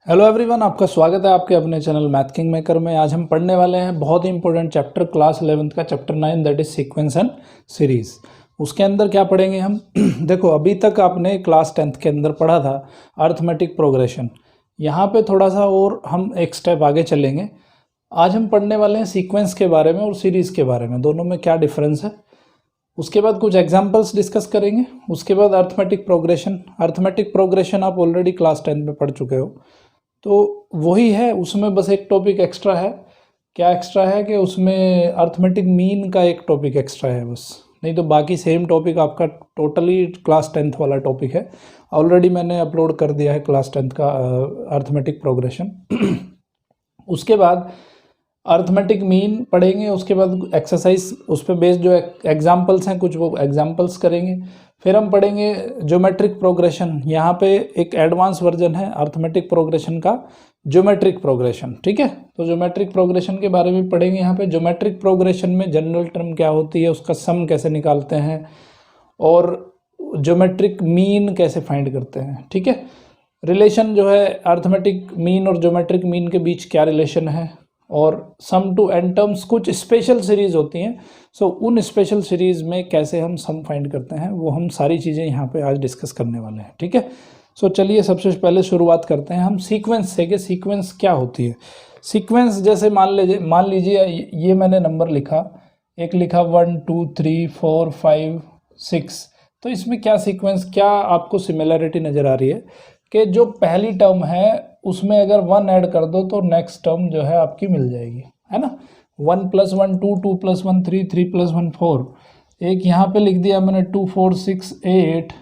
Hello everyone, आपका स्वागत है आपके अपने चैनल मैथ किंग मेकर में। आज हम पढ़ने वाले हैं बहुत ही इंपॉर्टेंट चैप्टर क्लास 11th का chapter 9 that is sequence and series. उसके अंदर क्या पढ़ेंगे हम देखो, अभी तक आपने क्लास 10th के अंदर पढ़ा था अर्थमेटिक प्रोग्रेशन। यहाँ पे थोड़ा सा और हम एक स्टेप आगे चलेंगे। आज हम पढ़ने वाले हैं सीक्वेंस के बारे में और सीरीज के बारे में, दोनों में क्या डिफरेंस है। उसके बाद कुछ एग्जाम्पल्स डिस्कस करेंगे। उसके बाद अर्थमेटिक प्रोग्रेशन आप ऑलरेडी क्लास 10 में पढ़ चुके हो, तो वही है। उसमें बस एक टॉपिक एक्स्ट्रा है। क्या एक्स्ट्रा है कि उसमें अर्थमेटिक मीन का एक टॉपिक एक्स्ट्रा है बस, नहीं तो बाकी सेम टॉपिक आपका टोटली क्लास 10th वाला टॉपिक है। ऑलरेडी मैंने अपलोड कर दिया है क्लास 10th का अर्थमेटिक प्रोग्रेशन। उसके बाद अर्थमेटिक मीन पढ़ेंगे। उसके बाद एक्सरसाइज उस पर बेस्ड जो एग्जाम्पल्स हैं कुछ वो एग्जाम्पल्स करेंगे। फिर हम पढ़ेंगे ज्योमेट्रिक प्रोग्रेशन। यहाँ पे एक एडवांस वर्जन है अर्थमेटिक प्रोग्रेशन का, ज्योमेट्रिक प्रोग्रेशन। ठीक है, तो ज्योमेट्रिक प्रोग्रेशन के बारे में पढ़ेंगे। यहाँ पे ज्योमेट्रिक प्रोग्रेशन में जनरल टर्म क्या होती है, उसका सम कैसे निकालते हैं और ज्योमेट्रिक मीन कैसे फाइंड करते हैं। ठीक है, रिलेशन जो है अर्थमेटिक मीन और ज्योमेट्रिक मीन के बीच क्या रिलेशन है, और सम टू एन टर्म्स कुछ स्पेशल सीरीज होती हैं। सो उन स्पेशल सीरीज में कैसे हम सम फाइंड करते हैं, वो हम सारी चीज़ें यहाँ पे आज डिस्कस करने वाले हैं। ठीक है, सो चलिए सबसे पहले शुरुआत करते हैं हम सीक्वेंस से कि सीक्वेंस क्या होती है। सीक्वेंस जैसे मान लीजिए ये मैंने नंबर लिखा, एक लिखा 1 2 3 4 5 6। तो इसमें क्या सीक्वेंस, क्या आपको सिमिलरिटी नज़र आ रही है कि जो पहली टर्म है उसमें अगर 1 ऐड कर दो तो नेक्स्ट टर्म जो है आपकी मिल जाएगी, है ना। 1 + 1 2, 2 + 1 3, 3 + 1 4। एक यहाँ पे लिख दिया मैंने 2 4 6 8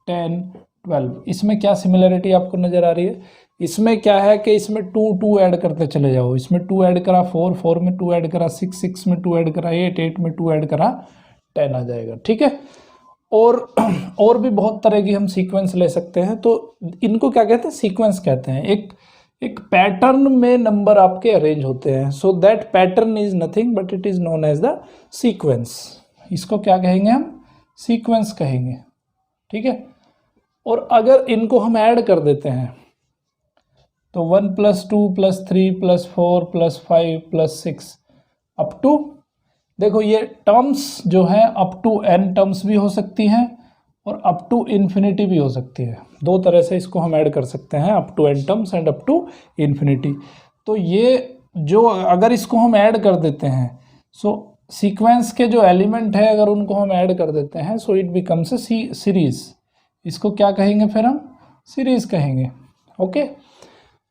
10 12। इसमें क्या सिमिलरिटी आपको नज़र आ रही है? इसमें क्या है कि इसमें 2 2 ऐड करते चले जाओ। इसमें 2 ऐड करा 4, 4 में 2 ऐड करा 6, 6 में 2 ऐड करा 8, 8 में 2 ऐड करा 10 आ जाएगा। ठीक है, और भी बहुत तरह की हम सीक्वेंस ले सकते हैं। तो इनको क्या कहते हैं? सीक्वेंस कहते हैं। एक पैटर्न में नंबर आपके अरेंज होते हैं। So that pattern is nothing but it is known as the sequence. इसको क्या कहेंगे हम? सीक्वेंस कहेंगे। ठीक है, और अगर इनको हम ऐड कर देते हैं तो 1 + 2 + 3 + 4 + 5 + 6 अप टू, देखो ये टर्म्स जो हैं अप टू n टर्म्स भी हो सकती हैं और अप टू इन्फिनिटी भी हो सकती है। दो तरह से इसको हम ऐड कर सकते हैं, up to n terms and up to infinity. तो ये जो अगर इसको हम ऐड कर देते हैं, सो सीक्वेंस के जो एलिमेंट है अगर उनको हम ऐड कर देते हैं, so it becomes a series. इसको क्या कहेंगे फिर हम? सीरीज कहेंगे। ओके,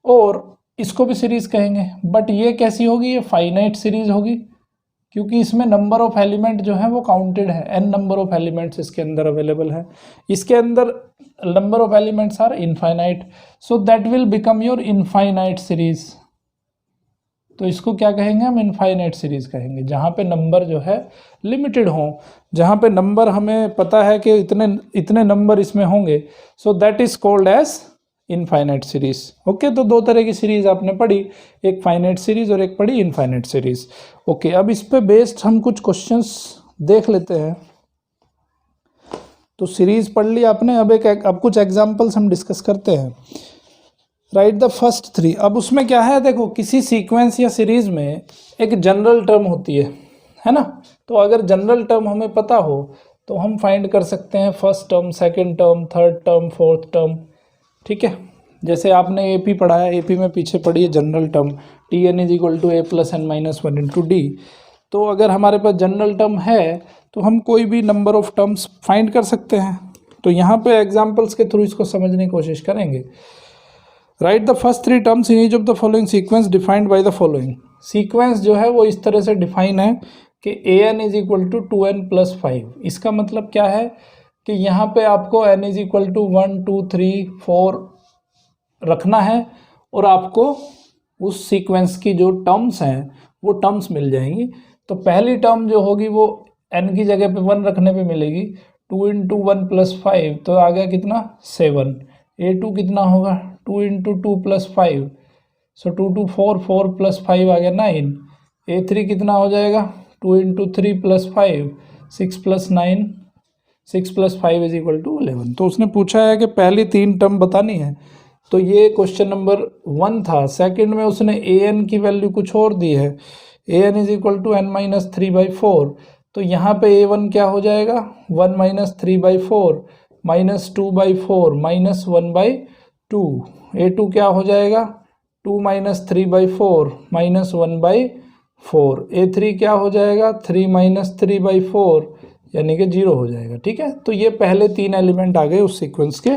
और इसको भी सीरीज कहेंगे। बट ये कैसी होगी? ये फाइनाइट सीरीज होगी, क्योंकि इसमें नंबर ऑफ एलिमेंट जो है वो काउंटेड है। n नंबर ऑफ एलिमेंट्स इसके अंदर अवेलेबल है। इसके अंदर number of elements are infinite, so that will become your infinite series. तो इसको क्या कहेंगे हम? इनफाइनाइट सीरीज कहेंगे, जहाँ पे नंबर जो है लिमिटेड हो, जहाँ पे नंबर हमें पता है कि इतने इतने नंबर इसमें होंगे। So that is called as infinite series. Okay, तो दो तरह की सीरीज आपने पढ़ी, एक फाइनाइट सीरीज और एक पढ़ी इनफाइनाइट सीरीज। ओके, अब इस पे बेस्ड हम कुछ क्वेश्चंस देख लेते हैं। तो सीरीज पढ़ ली आपने, अब कुछ एग्जांपल्स हम डिस्कस करते हैं। Right the first 3। अब उसमें क्या है, देखो किसी सीक्वेंस या सीरीज में एक जनरल टर्म होती है ना। तो अगर जनरल टर्म हमें पता हो तो हम फाइंड कर सकते हैं first term, second term, third term, fourth term. ठीक है, जैसे आपने एपी पढ़ा है, एपी में पीछे पढ़ी है general term Tn = a + n - 1 × d। तो अगर हमारे पास जनरल टर्म है तो हम कोई भी नंबर ऑफ टर्म्स फाइंड कर सकते हैं। तो यहाँ पे एग्जांपल्स के थ्रू इसको समझने की कोशिश करेंगे। Right the first 3 terms in each of the following sequence defined by the following. Sequence जो है वो इस तरह से डिफाइन है कि an = 2n + 5। इसका मतलब क्या है कि यहाँ पे आपको n = 1 2 3 4 रखना है और आपको उस सीक्वेंस की जो टर्म्स हैं वो टर्म्स मिल जाएंगी। तो पहली टर्म जो होगी वो n की जगह पे 1 रखने पे मिलेगी। 2 × 1 + 5 तो आ गया कितना? 7। a2 कितना होगा? 2 × 2 + 5, सो 2 2 4, 4 + 5 आ गया 9। a3 कितना हो जाएगा? 2 × 3 + 5, 6 + 9, 6 + 5 = 11। तो उसने पूछा है कि पहली 3 टर्म बतानी है। तो ये क्वेश्चन नंबर 1 था। सेकंड में उसने ए एन की वैल्यू कुछ और दी है, a N is equal to n minus 3/4। तो यहाँ पे ए वन क्या हो जाएगा, 1 minus 3/4 minus 2/4 minus 1/2। A two क्या हो जाएगा, 2 माइनस 3/4 माइनस 1/4। ए थ्री क्या हो जाएगा, 3 माइनस 3/4 यानी कि 0 हो जाएगा। ठीक है, तो ये पहले 3 एलिमेंट आ गए उस सीक्वेंस के।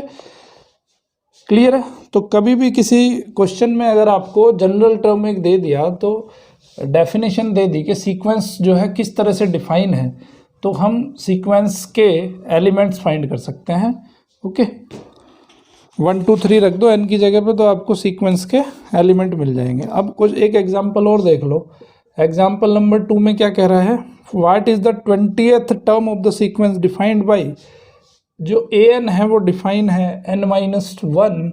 क्लियर है। तो कभी भी किसी क्वेश्चन में अगर आपको जनरल टर्म एक दे दिया तो डेफिनेशन दे दी कि सीक्वेंस जो है किस तरह से डिफाइन है, तो हम सीक्वेंस के एलिमेंट्स फाइंड कर सकते हैं। ओके, 1 2 3 रख दो एन की जगह पे, तो आपको सीक्वेंस के एलिमेंट मिल जाएंगे। अब कुछ एक एग्जांपल और देख लो। एग्जांपल नंबर 2 में क्या कह रहा है, what is the 20th term of the sequence defined by. जो ए एन है वो डिफाइन है n-1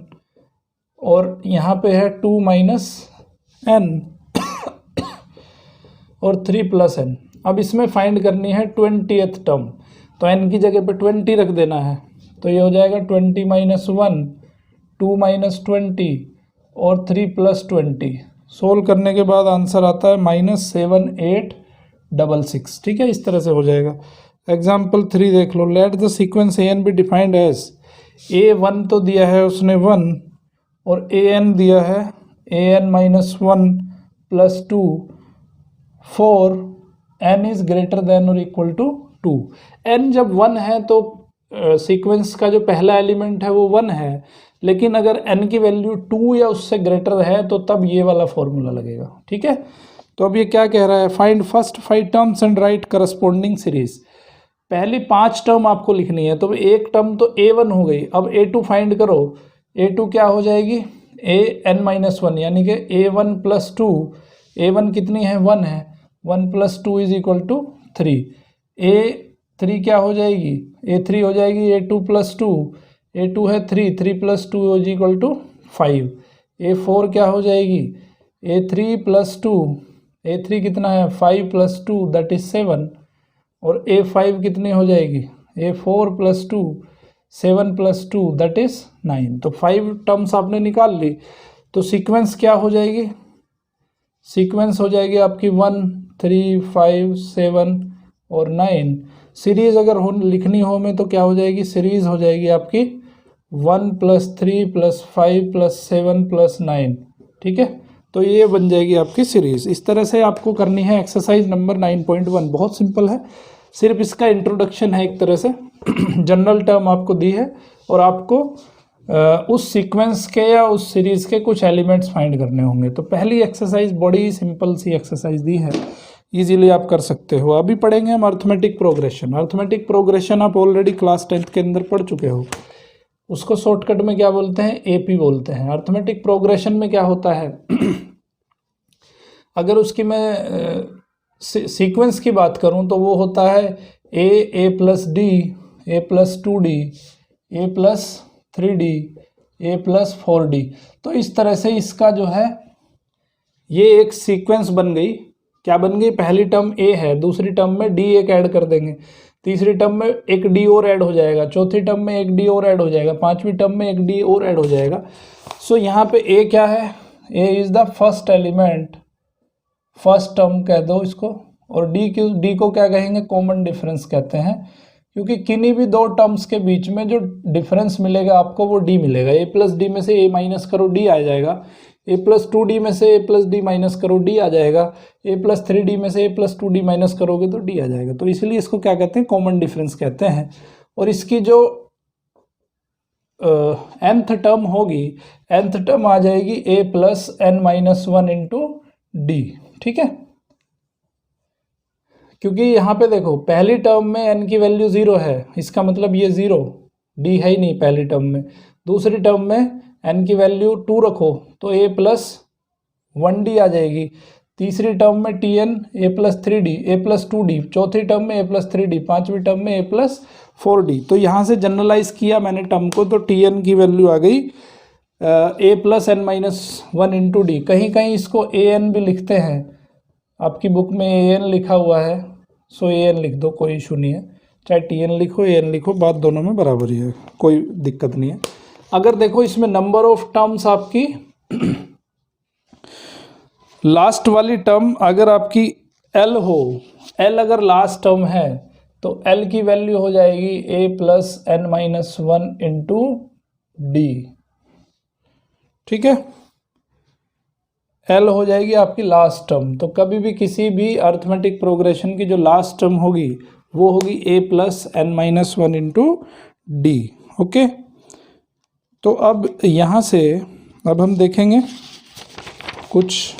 और यहाँ पे है 2 माइनस एन और 3 प्लस एन। अब इसमें फाइंड करनी है 20th टर्म, तो n की जगह पे 20 रख देना है, तो ये हो जाएगा 20 माइनस 1, 2 माइनस 20 और 3 प्लस 20। सोल्व करने के बाद आंसर आता है -7866। ठीक है, इस तरह से हो जाएगा। एग्जाम्पल 3 देख लो। Let the sequence a n be defined as, A1 तो दिया है उसने 1 और AN दिया है AN minus 1 plus 2 4 n is greater than और इक्वल टू 2। n जब 1 है तो सीक्वेंस का जो पहला एलिमेंट है वो 1 है, लेकिन अगर n की वैल्यू 2 या उससे ग्रेटर है तो तब ये वाला फॉर्मूला लगेगा। ठीक है, तो अब ये क्या कह रहा है, find first 5 terms and right corresponding series. पहली 5 टर्म आपको लिखनी है, तो एक टर्म तो A1 हो गई। अब A2 फाइंड करो, A2 क्या हो जाएगी, AN-1 यानी कि A1 प्लस 2, A1 कितनी है 1 है, 1 plus 2 is equal to 3। A3 क्या हो जाएगी, A3 हो जाएगी A2 प्लस 2, A2 है 3, 3 plus 2 is equal to 5। A4 क्या हो जाएगी, A3 प्लस 2, A3 कितना है 5 प्लस 2 दैट इज 7, और A5 कितनी हो जाएगी, A4 plus 2, 7 plus 2 that is 9। तो 5 टर्म्स आपने निकाल ली, तो सीक्वेंस क्या हो जाएगी, सीक्वेंस हो जाएगी आपकी 1 3 5 7 और 9। सीरीज अगर हो लिखनी हो में तो क्या हो जाएगी, सीरीज हो जाएगी आपकी 1 प्लस 3 प्लस 5 प्लस 7 प्लस 9। ठीक है, तो ये बन जाएगी आपकी सीरीज। इस तरह से आपको करनी है एक्सरसाइज नंबर 9.1। बहुत सिंपल है, सिर्फ इसका इंट्रोडक्शन है एक तरह से। जनरल टर्म आपको दी है और आपको उस सीक्वेंस के या उस सीरीज के कुछ एलिमेंट्स फाइंड करने होंगे। तो पहली एक्सरसाइज बड़ी सिंपल सी एक्सरसाइज दी है, इजीली आप कर सकते हो। अभी पढ़ेंगे हम अर्थमेटिक प्रोग्रेशन। अर्थमेटिक प्रोग्रेशन आप ऑलरेडी क्लास 10th के अंदर पढ़ चुके हो। उसको शॉर्टकट में क्या बोलते हैं, एपी बोलते हैं। अर्थमेटिक प्रोग्रेशन में क्या होता है, अगर उसकी मैं सीक्वेंस की बात करूं तो वो होता है ए प्लस डी, ए प्लस 2d, ए प्लस 3d, ए प्लस 4d। तो इस तरह से इसका जो है ये एक सीक्वेंस बन गई। क्या बन गई, पहली टर्म ए है, दूसरी टर्म में डी एक ऐड कर देंगे, तीसरी टर्म में एक डी और ऐड हो जाएगा, चौथी टर्म में एक डी और ऐड हो जाएगा, पांचवी टर्म में एक डी और ऐड हो जाएगा। सो यहाँ पे ए क्या है, a is the first element, first term कह दो इसको, और डी को क्या कहेंगे, कॉमन डिफरेंस कहते हैं, क्योंकि किन्हीं भी दो टर्म्स के बीच में जो डिफरेंस मिलेगा आपको वो डी मिलेगा। ए प्लस डी में से ए माइनस करो डी आ जाएगा, ए प्लस 2d में से ए प्लस डी माइनस करो डी आ जाएगा, ए प्लस 3d में से ए प्लस 2d माइनस करोगे तो डी आ जाएगा। तो इसलिए इसको क्या कहते हैं, कॉमन डिफरेंस कहते हैं। और इसकी जो nth टर्म होगी, nth टर्म आ जाएगी a plus n minus 1 into D. ठीक है, क्योंकि यहाँ पे देखो पहली टर्म में n की वैल्यू 0 है, इसका मतलब ये 0, d है ही नहीं पहली टर्म में। दूसरी टर्म में n की वैल्यू 2 रखो तो a प्लस 1d आ जाएगी। तीसरी टर्म में tn a plus 3d, a plus 2d, चौथी टर्म में a प्लस 3d, पांचवी टर्म में a प्लस 4d। तो यहाँ से जनरलाइज किया मैंने टर्म को, तो tn की वैल्यू आ गई a plus n minus 1 into D. कहीं कहीं इसको an भी लिखते हैं, आपकी बुक में an लिखा हुआ है, सो an लिख दो, कोई इशू नहीं है, चाहे tn लिखो an लिखो, बात दोनों में बराबर ही है, कोई दिक्कत नहीं है। अगर देखो इसमें नंबर ऑफ टर्म्स आपकी लास्ट वाली टर्म अगर आपकी एल हो, एल अगर लास्ट टर्म है तो एल की वैल्यू हो जाएगी A plus N minus one into D. ठीक है, एल हो जाएगी आपकी लास्ट टर्म। तो कभी भी किसी भी अर्थमेटिक प्रोग्रेशन की जो लास्ट टर्म होगी वो होगी A plus N minus one into D. Okay, तो अब यहाँ से अब हम देखेंगे कुछ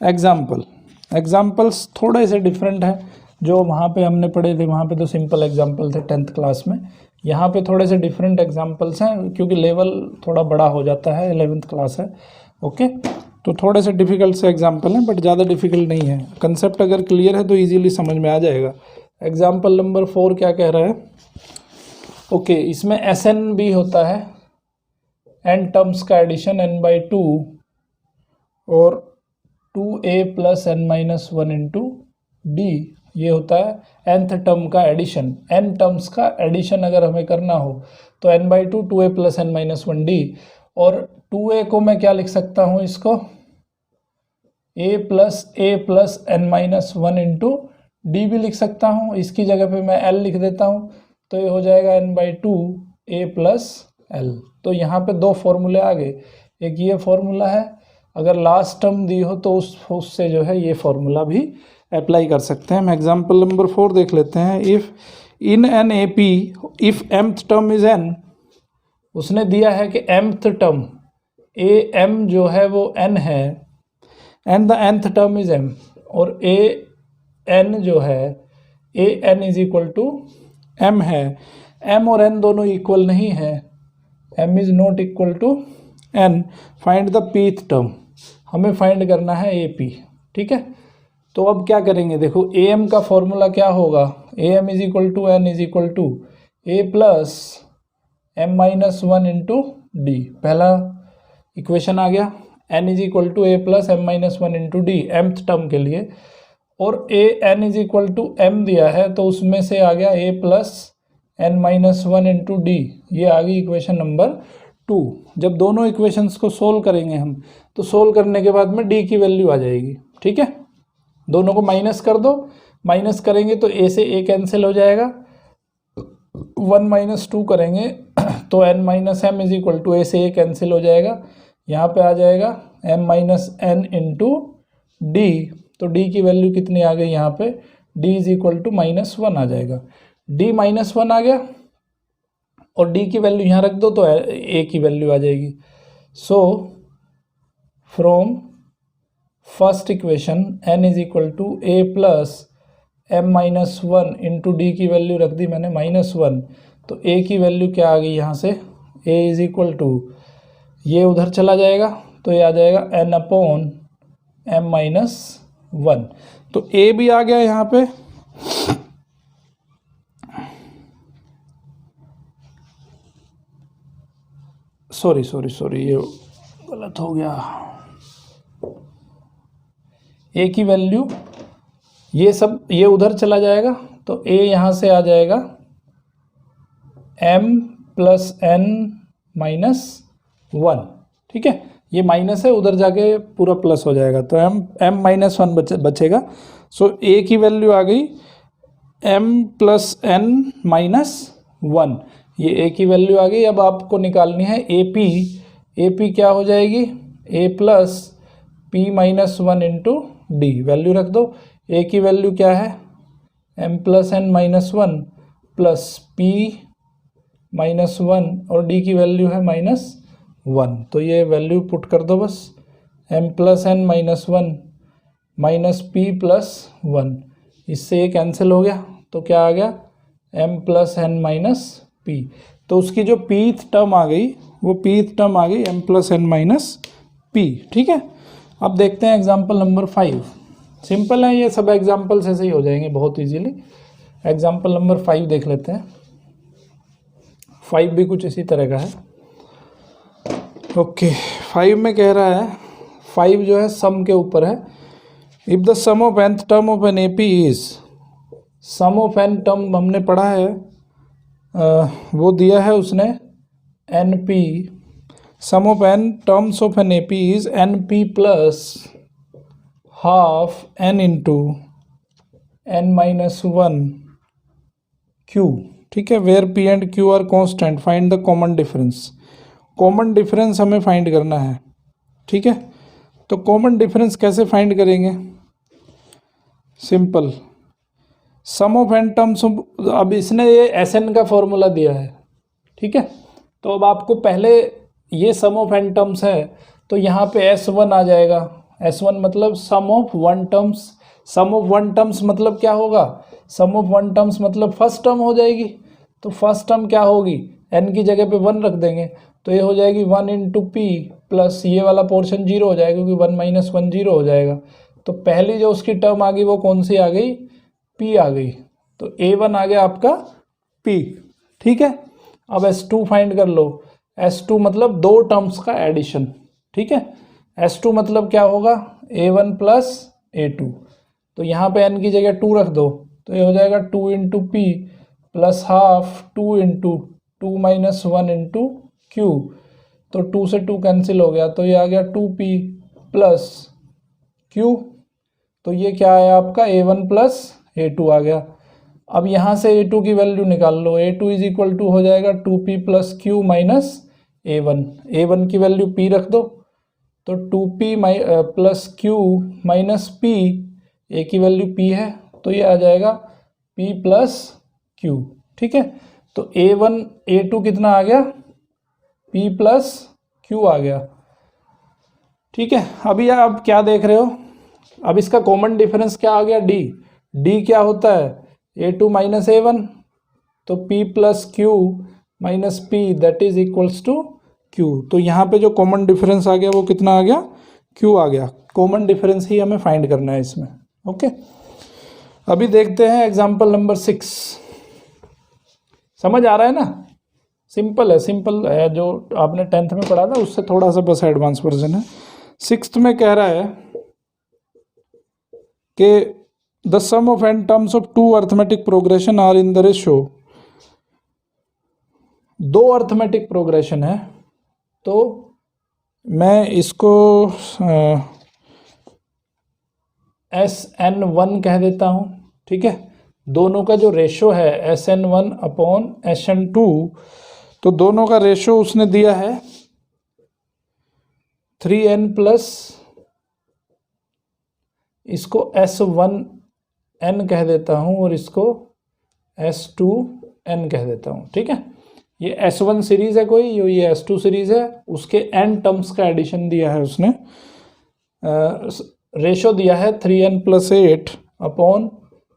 एग्जाम्पल्स थोड़े से डिफरेंट है। जो वहाँ पे हमने पढ़े थे वहाँ पे तो सिंपल एग्जाम्पल थे 10th क्लास में, यहाँ पे थोड़े से डिफरेंट एग्जाम्पल्स हैं क्योंकि लेवल थोड़ा बड़ा हो जाता है, 11th क्लास है। ओके, तो थोड़े से डिफ़िकल्ट से एग्जाम्पल हैं बट ज़्यादा डिफ़िकल्ट नहीं है। कंसेप्ट अगर क्लियर है तो ईजिली समझ में आ जाएगा। एग्जाम्पल नंबर 4 क्या कह रहा है? ओके, इसमें SN भी होता है, n टर्म्स का एडिशन n/2 और 2a plus N minus one into D, ये होता है nth टर्म का एडिशन। n टर्म्स का एडिशन अगर हमें करना हो तो n/2 2a plus N minus one d, और 2a को मैं क्या लिख सकता हूँ, इसको a plus N minus one into d भी लिख सकता हूँ। इसकी जगह पे मैं l लिख देता हूँ तो ये हो जाएगा n/2 a प्लस l। तो यहाँ पे दो फॉर्मूले आ गए, एक ये फॉर्मूला है, अगर लास्ट टर्म दी हो तो उससे जो है ये फॉर्मूला भी अप्लाई कर सकते हैं। हम एग्जाम्पल नंबर 4 देख लेते हैं। If in an A P if mth term is n, उसने दिया है कि mth टर्म ए m जो है वो n है and the nth term is m, और ए n जो है a n is equal to m है। m और n दोनों इक्वल नहीं है, m is not equal to n। Find the pth term, हमें फाइंड करना है ए पी। ठीक है, तो अब क्या करेंगे, देखो ए एम का फॉर्मूला क्या होगा, A M is equal to N is equal to A plus M minus one into D. पहला इक्वेशन आ गया, N is equal to A plus M minus one into D mth term के लिए, और A N is equal to M दिया है तो उसमें से आ गया A plus N minus one into D, ये आ गई इक्वेशन नंबर 2। जब दोनों इक्वेशंस को सोल्व करेंगे हम तो सोल्व करने के बाद में डी की वैल्यू आ जाएगी। ठीक है, दोनों को माइनस कर दो, माइनस करेंगे तो ए से ए कैंसिल हो जाएगा, 1 माइनस 2 करेंगे तो n minus M is equal to A से ए कैंसिल हो जाएगा, यहाँ पे आ जाएगा m minus n into d. तो d की वैल्यू कितनी आ गई यहाँ पे, d इज इक्वल टू -1 आ जाएगा। d -1 आ गया और d की वैल्यू यहाँ रख दो तो a की वैल्यू आ जाएगी। So from first equation n is equal to A plus M minus one into d की वैल्यू रख दी मैंने -1, तो a की वैल्यू क्या आ गई यहाँ से, a इज इक्वल टू, ये उधर चला जाएगा तो ये आ जाएगा n upon m minus one. तो a भी आ गया यहाँ पे, सॉरी ये गलत हो गया, a की वैल्यू ये उधर चला जाएगा तो a यहाँ से आ जाएगा m plus N minus one. ठीक है, ये माइनस है, उधर जाके पूरा प्लस हो जाएगा तो m माइनस वन बचेगा। सो a की वैल्यू आ गई m plus N minus one, ये a की वैल्यू आ गई। अब आपको निकालनी है ए पी क्या हो जाएगी, a plus p minus one into d, value रख दो। a की वैल्यू क्या है, m plus N minus one plus p minus one, और d की वैल्यू है -1, तो ये वैल्यू पुट कर दो बस, m plus N minus one minus p plus one, इससे ये कैंसिल हो गया तो क्या आ गया, m plus N minus p. तो उसकी जो pth टर्म आ गई वो pth टर्म आ गई m plus N minus p. ठीक है, अब देखते हैं एग्जाम्पल नंबर 5। सिंपल है, ये सब एग्जाम्पल्स ऐसे ही हो जाएंगे बहुत इजीली। एग्जाम्पल नंबर 5 देख लेते हैं। 5 भी कुछ इसी तरह का है। ओके, 5 में कह रहा है, 5 जो है सम के ऊपर है। If the sum of nth term of an AP is, sum of n term हमने पढ़ा है, वो दिया है उसने NP, sum of n terms of an AP is NP plus half n into n minus 1 Q, ठीक है, where P and Q are constant, find the common difference. Common difference हमें फाइंड करना है, ठीक है। तो कॉमन डिफरेंस कैसे find करेंगे? Simple, sum of n terms of, अब इसने ये Sn का फॉर्मूला दिया है, ठीक है। तो अब आपको पहले ये सम ऑफ एन टर्म्स है तो यहाँ पे S1 आ जाएगा। S1 मतलब sum of one terms. Sum of one terms मतलब क्या होगा? सम ऑफ वन टर्म्स मतलब फर्स्ट टर्म हो जाएगी। तो फर्स्ट टर्म क्या होगी? n की जगह पे 1 रख देंगे तो ये हो जाएगी 1 इंटू पी प्लस ये वाला पोर्शन 0 हो जाएगा क्योंकि 1 माइनस 1 0 हो जाएगा। तो पहली जो उसकी टर्म आ गई वो कौन सी आ गई? p आ गई। तो a1 आ गया आपका p, ठीक है। अब S2 फाइंड कर लो। S2 मतलब दो टर्म्स का एडिशन, ठीक है। S2 मतलब क्या होगा? a1 plus a2। तो यहाँ पे n की जगह 2 रख दो तो ये हो जाएगा 2 into P plus half 2 into 2 minus 1 into Q. तो 2 से 2 कैंसिल हो गया तो ये आ गया 2p प्लस q। तो ये क्या आया आपका? a1 प्लस a2 आ गया। अब यहाँ से a2 की वैल्यू निकाल लो। a2 इज इक्वल टू हो जाएगा 2p plus q minus a1। a1 की वैल्यू p रख दो तो 2p plus q minus p, a की वैल्यू p है तो ये आ जाएगा p प्लस q, ठीक है। तो a1 a2 कितना आ गया? p प्लस q आ गया, ठीक है। अभी आप क्या देख रहे हो? अब इसका कॉमन डिफरेंस क्या आ गया? d। d क्या होता है? a2 minus a1। तो p plus q minus p that is equals to q। तो यहाँ पे जो कॉमन डिफरेंस आ गया वो कितना आ गया? q आ गया। कॉमन डिफरेंस ही हमें फाइंड करना है इसमें, ओके। अभी देखते हैं एग्जाम्पल नंबर 6। समझ आ रहा है ना? सिंपल है, सिंपल है, जो आपने 10th में पढ़ा था उससे थोड़ा सा बस एडवांस वर्जन है। 6th में कह रहा है कि the sum of n terms of two arithmetic progression are in the ratio. दो अर्थमेटिक प्रोग्रेशन है तो मैं इसको SN1 कह देता हूँ, ठीक है। दोनों का जो रेशो है SN1 अपॉन SN2, तो दोनों का रेशो उसने दिया है 3n प्लस, इसको S1n कह देता हूँ और इसको S2n कह देता हूँ, ठीक है। ये S1 सीरीज है कोई, ये S2 सीरीज है, उसके n टर्म्स का एडिशन दिया है उसने। रेशो दिया है 3n plus 8 upon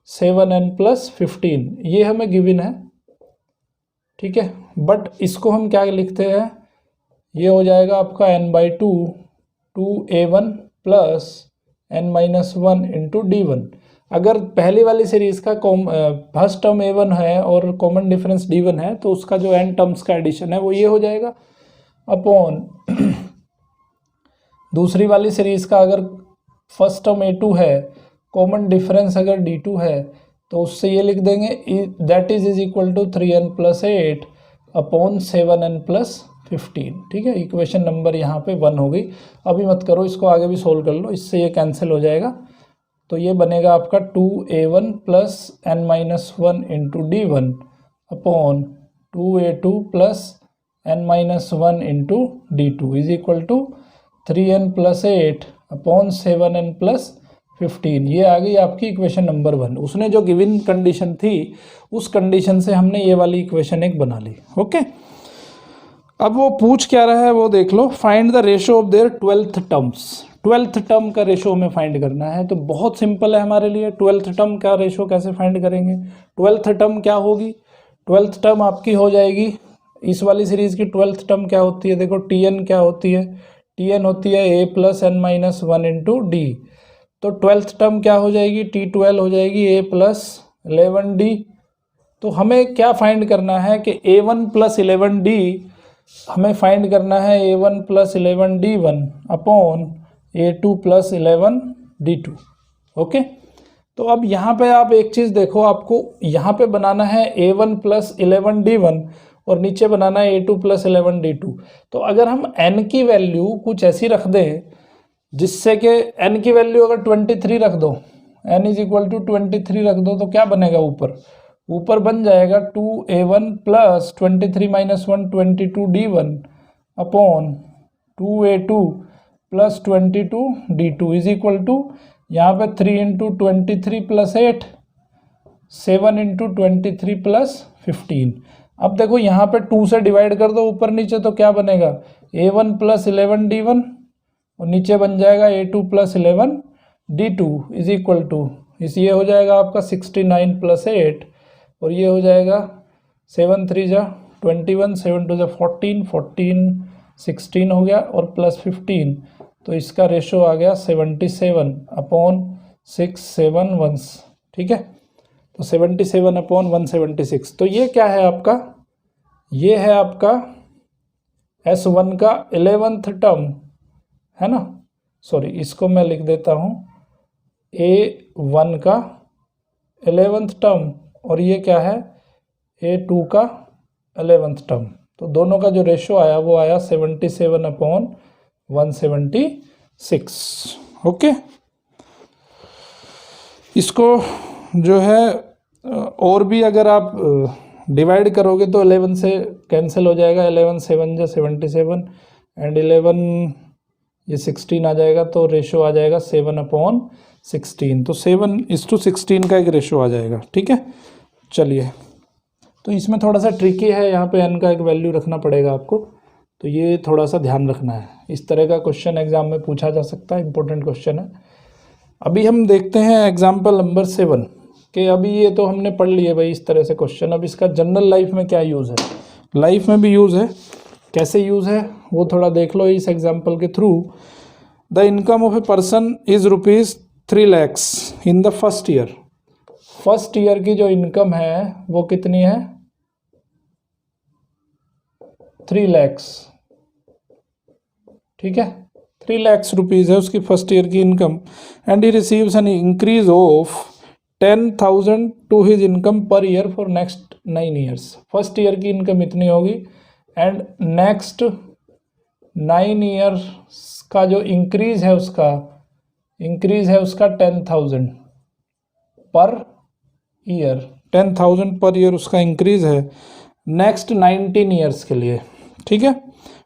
7n plus 15, ये हमें गिवन है, ठीक है। बट इसको हम क्या लिखते हैं? ये हो जाएगा आपका n/2 2a1 plus n minus 1 into d1। अगर पहली वाली सीरीज का फर्स्ट टर्म a1 है और कॉमन डिफरेंस d1 है तो उसका जो n टर्म्स का एडिशन है वो ये हो जाएगा अपॉन दूसरी वाली सीरीज का अगर फर्स्ट टर्म a2 है, कॉमन डिफरेंस अगर d2 है तो उससे ये लिख देंगे that is equal to 3n plus 8 upon 7n plus 15, ठीक है। इक्वेशन नंबर यहाँ पे 1 हो गई। अभी मत करो, इसको आगे भी सोल्व कर लो, इससे ये कैंसिल हो जाएगा। तो ये बनेगा आपका 2a1 plus n minus 1 into d1 upon 2a2 plus n minus 1 into d2 is equal to 3n plus 8 upon 7n plus 15। ये आ गई आपकी इक्वेशन नंबर 1। उसने जो गिवन कंडीशन थी उस कंडीशन से हमने ये वाली इक्वेशन एक बना ली, ओके। अब वो पूछ क्या रहा है वो देख लो। Find the ratio of their 12th terms. 12th term का रेशो हमें फाइंड करना है तो बहुत सिंपल है हमारे लिए। 12th टर्म का रेशो कैसे फाइंड करेंगे? 12th टर्म क्या होगी? 12th टर्म आपकी हो जाएगी, इस वाली सीरीज की 12th टर्म क्या होती है? देखो tn क्या होती है? tn होती है a plus n minus 1 into d. तो 12th टर्म क्या हो जाएगी? t12 हो जाएगी a प्लस 11d। तो हमें क्या फाइंड करना है कि a1 प्लस 11d हमें फाइंड करना है a1 plus 11d1 upon a2 plus 11d2, okay. तो अब यहाँ पे आप एक चीज़ देखो, आपको यहाँ पे बनाना है a1 प्लस 11d1 और नीचे बनाना है A2 + 11D2। तो अगर हम n की वैल्यू कुछ ऐसी रख दें जिससे कि n की वैल्यू अगर 23 रख दो, n = 23 रख दो, तो क्या बनेगा ऊपर बन जाएगा 2A1 + 23 - 1 22D1 upon 2A2 + 22D2 = यहाँ पे 3 × 23 + 8, 7 × 23 + 15। अब देखो यहाँ पे 2 से डिवाइड कर दो ऊपर नीचे, तो क्या बनेगा A1 + 11D1 और नीचे बन जाएगा A2 + 11D2 = ये हो जाएगा आपका 69 + 8 और ये हो जाएगा 7 3 जा 21, 7 2 जा 14, 14 16 हो गया और प्लस 15, तो इसका रेशो आ गया 77/671। ठीक है, तो 77/176। तो ये क्या है आपका, ये है आपका S1 का 11th टर्म है ना, सॉरी इसको मैं लिख देता हूँ A1 का 11th टर्म और ये क्या है A2 का 11th टर्म। तो दोनों का जो रेशो आया वो आया 77/176। ओके, इसको जो है और भी अगर आप डिवाइड करोगे तो 11 से कैंसिल हो जाएगा, 11 7 जा 77 एंड 11 ये 16 आ जाएगा, तो रेशो आ जाएगा 7/16। तो 7:16 का एक रेशो आ जाएगा। ठीक है, चलिए, तो इसमें थोड़ा सा ट्रिकी है, यहाँ पे n का एक वैल्यू रखना पड़ेगा आपको, तो ये थोड़ा सा ध्यान रखना है। इस तरह का क्वेश्चन एग्जाम में पूछा जा सकता है, इंपॉर्टेंट क्वेश्चन है। अभी हम देखते हैं एग्जाम्पल नंबर 7 के। अभी ये तो हमने पढ़ लिए भाई इस तरह से क्वेश्चन, अब इसका जनरल लाइफ में क्या यूज़ है, लाइफ में भी यूज़ है, कैसे यूज़ है वो थोड़ा देख लो इस एग्जाम्पल के through. The income of a person is ₹3 lakhs in the first year. First year की जो इनकम है वो कितनी है 3 lakhs। ठीक है, 3 lakhs रुपीज़ है उसकी फर्स्ट ईयर की income and he receives an increase of 10,000 to his income per year for next 9 years। First year की इनकम इतनी होगी एंड नेक्स्ट 9 years का जो इंक्रीज है उसका 10,000 पर ईयर, 10,000 पर ईयर उसका इंक्रीज है नेक्स्ट 19 years के लिए। ठीक है,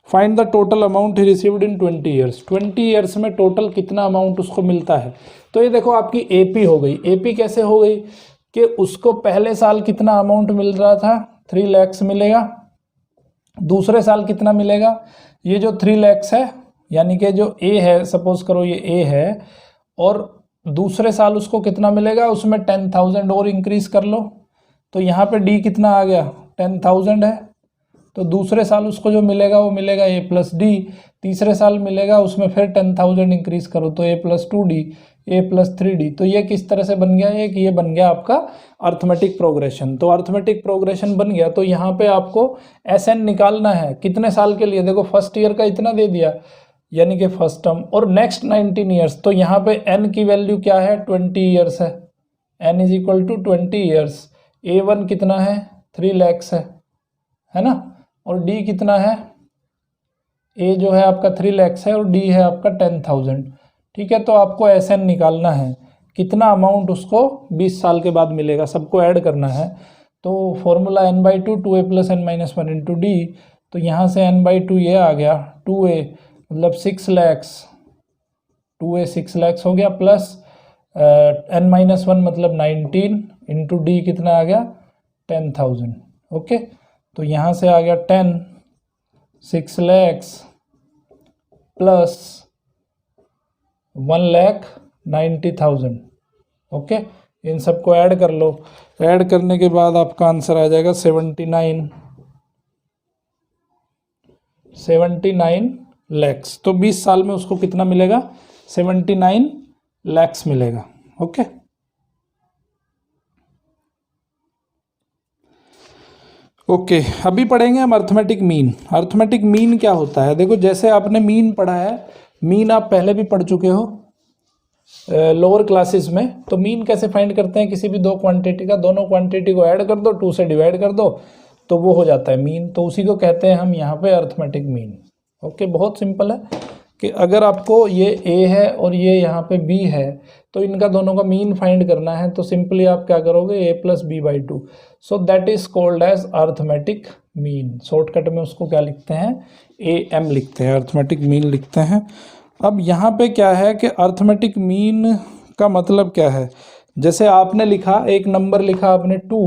find the total amount he received in 20 years। 20 years में टोटल कितना अमाउंट उसको मिलता है। तो ये देखो आपकी AP हो गई। AP कैसे हो गई कि उसको पहले साल कितना अमाउंट मिल रहा था 3 lakhs मिलेगा, दूसरे साल कितना मिलेगा, ये जो 3 lakhs है यानी कि जो A है, सपोज करो ये A है और दूसरे साल उसको कितना मिलेगा, उसमें 10,000 और इंक्रीज कर लो, तो यहाँ पे D कितना आ गया 10,000 है, तो दूसरे साल उसको जो मिलेगा वो मिलेगा A + D। तीसरे साल मिलेगा उसमें फिर 10,000 इंक्रीज करो तो A + 2D, A + 3D। तो ये किस तरह से बन गया, एक ये बन गया आपका अर्थमेटिक प्रोग्रेशन। तो अर्थमेटिक प्रोग्रेशन बन गया, तो यहाँ पे आपको SN निकालना है कितने साल के लिए। देखो फर्स्ट ईयर का इतना दे दिया यानी कि फर्स्ट टर्म और नेक्स्ट 19 years। तो यहाँ पे n की वैल्यू क्या है 20 years है, n = 20 years। A1 कितना है 3 lakhs है ना, और D कितना है, A जो है आपका 3 lakhs है और D है आपका 10,000। ठीक है, तो आपको SN निकालना है कितना अमाउंट उसको 20 साल के बाद मिलेगा, सबको ऐड करना है। तो formula n/2 2A + n - 1 × D। तो यहाँ से n/2 ये आ गया 2A मतलब 6 lakhs, 2A 6 lakhs हो गया प्लस n - 1 मतलब 19 इंटू D कितना आ गया 10,000। ओके, तो यहाँ से आ गया 10 6 lakhs प्लस 1,90,000। ओके, इन सबको ऐड कर लो, ऐड करने के बाद आपका आंसर आ जाएगा 79 lakhs। तो 20 साल में उसको कितना मिलेगा 79 lakhs मिलेगा। ओके, ओके, अभी पढ़ेंगे हम अर्थमेटिक मीन। अर्थमेटिक मीन क्या होता है, देखो जैसे आपने मीन पढ़ा है, मीन आप पहले भी पढ़ चुके हो लोअर क्लासेस में। तो मीन कैसे फाइंड करते हैं किसी भी दो क्वांटिटी का, दोनों क्वांटिटी को ऐड कर दो, 2 से डिवाइड कर दो तो वो हो जाता है मीन, तो उसी को कहते हैं हम यहाँ पे अर्थमेटिक मीन। ओके, बहुत सिंपल है कि अगर आपको ये ए है और ये यहाँ पे बी है तो इनका दोनों का मीन फाइंड करना है, तो सिंपली आप क्या करोगे, A plus B by two, so that is called as arithmetic mean. Shortcut में उसको क्या लिखते हैं, ए एम लिखते हैं, अर्थमेटिक मीन लिखते हैं। अब यहाँ पे क्या है कि अर्थमेटिक मीन का मतलब क्या है, जैसे आपने लिखा, एक नंबर लिखा आपने 2,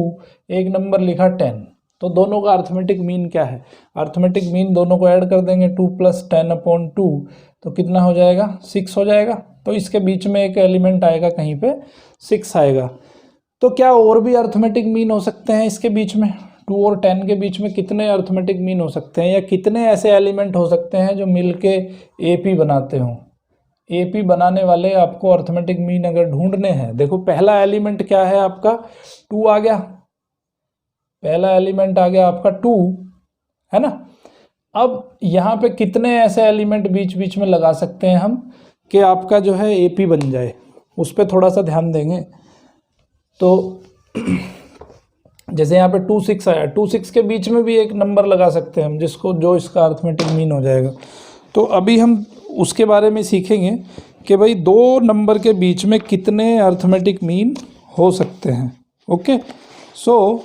एक नंबर लिखा 10, तो दोनों का अर्थमेटिक मीन क्या है, अर्थमेटिक मीन दोनों को ऐड कर देंगे, 2 + 10/2, तो कितना हो जाएगा, 6 हो जाएगा। तो इसके बीच में एक एलिमेंट आएगा, कहीं पे 6 आएगा। तो क्या और भी अर्थमेटिक मीन हो सकते हैं इसके बीच में, 2 और 10 के बीच में कितने अर्थमेटिक मीन हो सकते हैं, या कितने ऐसे एलिमेंट हो सकते हैं जो मिलके एपी बनाते हों। एपी बनाने वाले आपको अर्थमेटिक मीन अगर ढूंढने हैं, देखो पहला एलिमेंट क्या है आपका, 2 आ गया, पहला एलिमेंट आ गया आपका 2, है ना। अब यहाँ पे कितने ऐसे एलिमेंट बीच बीच में लगा सकते हैं हम कि आपका जो है एपी बन जाए, उस पर थोड़ा सा ध्यान देंगे। तो जैसे यहाँ पे 2 6 आया, 2 6 के बीच में भी एक नंबर लगा सकते हैं हम, जिसको जो इसका अर्थमेटिक मीन हो जाएगा। तो अभी हम उसके बारे में सीखेंगे कि भाई 2 नंबर के बीच में कितने अर्थमेटिक मीन हो सकते हैं। ओके, सो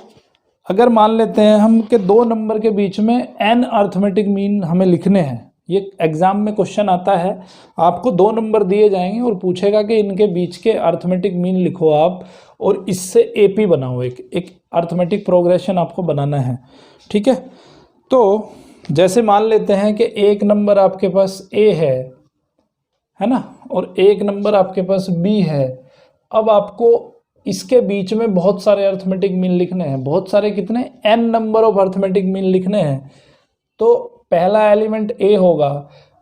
अगर मान लेते हैं हम कि 2 नंबर के बीच में n अर्थमेटिक मीन हमें लिखने हैं, ये एग्जाम में क्वेश्चन आता है, आपको 2 नंबर दिए जाएंगे और पूछेगा कि इनके बीच के अर्थमेटिक मीन लिखो आप, और इससे एपी बनाओ, एक अर्थमेटिक प्रोग्रेशन आपको बनाना है, ठीक है। तो जैसे मान लेते हैं कि एक नंबर आपके पास ए है ना, और एक नंबर आपके पास बी है। अब आपको इसके बीच में बहुत सारे अर्थमेटिक मीन लिखने हैं, बहुत सारे कितने, n number of arithmetic mean लिखने हैं। तो पहला एलिमेंट ए होगा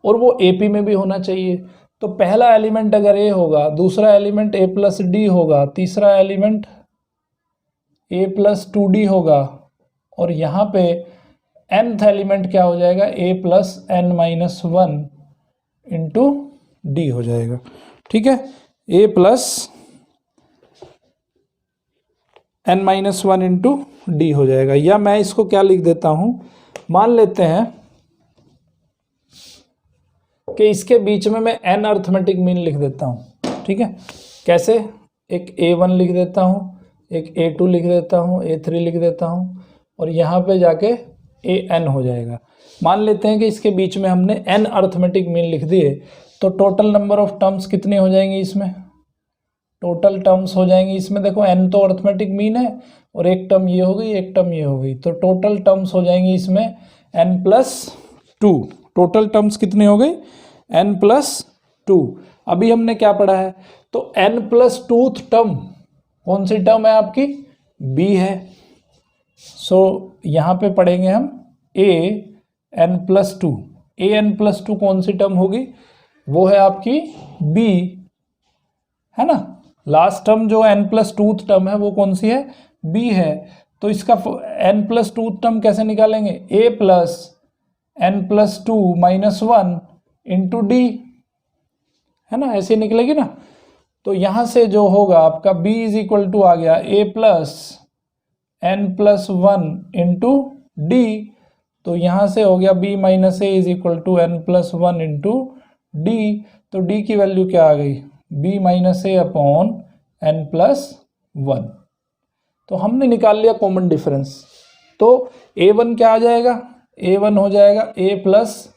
और वो एपी में भी होना चाहिए। तो पहला एलिमेंट अगर ए होगा, दूसरा एलिमेंट ए प्लस डी होगा, तीसरा एलिमेंट ए प्लस 2d होगा, और यहाँ पे nth एलिमेंट क्या हो जाएगा, ए प्लस n-1 इंटू डी हो जाएगा, ठीक है, ए प्लस n-1 इंटू डी हो जाएगा। या मैं इसको क्या लिख देता हूँ, मान लेते हैं कि इसके बीच में मैं n अर्थमेटिक मीन लिख देता हूँ, ठीक है। कैसे, एक a1 लिख देता हूँ, एक a2 लिख देता हूँ, a3 लिख देता हूँ, और यहाँ पे जाके an हो जाएगा। मान लेते हैं कि इसके बीच में हमने n अर्थमेटिक मीन लिख दिए, तो टोटल नंबर ऑफ टर्म्स कितने हो जाएंगे इसमें, टोटल टर्म्स हो जाएंगी इसमें, देखो n तो अर्थमेटिक मीन है, और एक टर्म ये हो गई, एक टर्म ये हो गई, तो टोटल टर्म्स हो जाएंगी इसमें n+2। टोटल टर्म्स कितने हो गए, n+2। अभी हमने क्या पढ़ा है, तो n+2th टर्म कौन सी टर्म है आपकी, b है। सो यहाँ पे पढ़ेंगे हम an+2, an+2 कौन सी टर्म होगी, वो है आपकी b, है ना। लास्ट टर्म जो n+2th टर्म है वो कौन सी है, b है। तो इसका n+2th टर्म कैसे निकालेंगे, a plus n+2 - 1 into D, है ना, ऐसे निकलेगी ना। तो यहाँ से जो होगा आपका b = आ गया a plus n+1 into d, तो यहाँ से हो गया b - a = n+1 into d. तो d की वैल्यू क्या आ गई, b - a अपॉन n+1। तो हमने निकाल लिया कॉमन डिफरेंस। तो a1 क्या आ जाएगा, a1 हो जाएगा a प्लस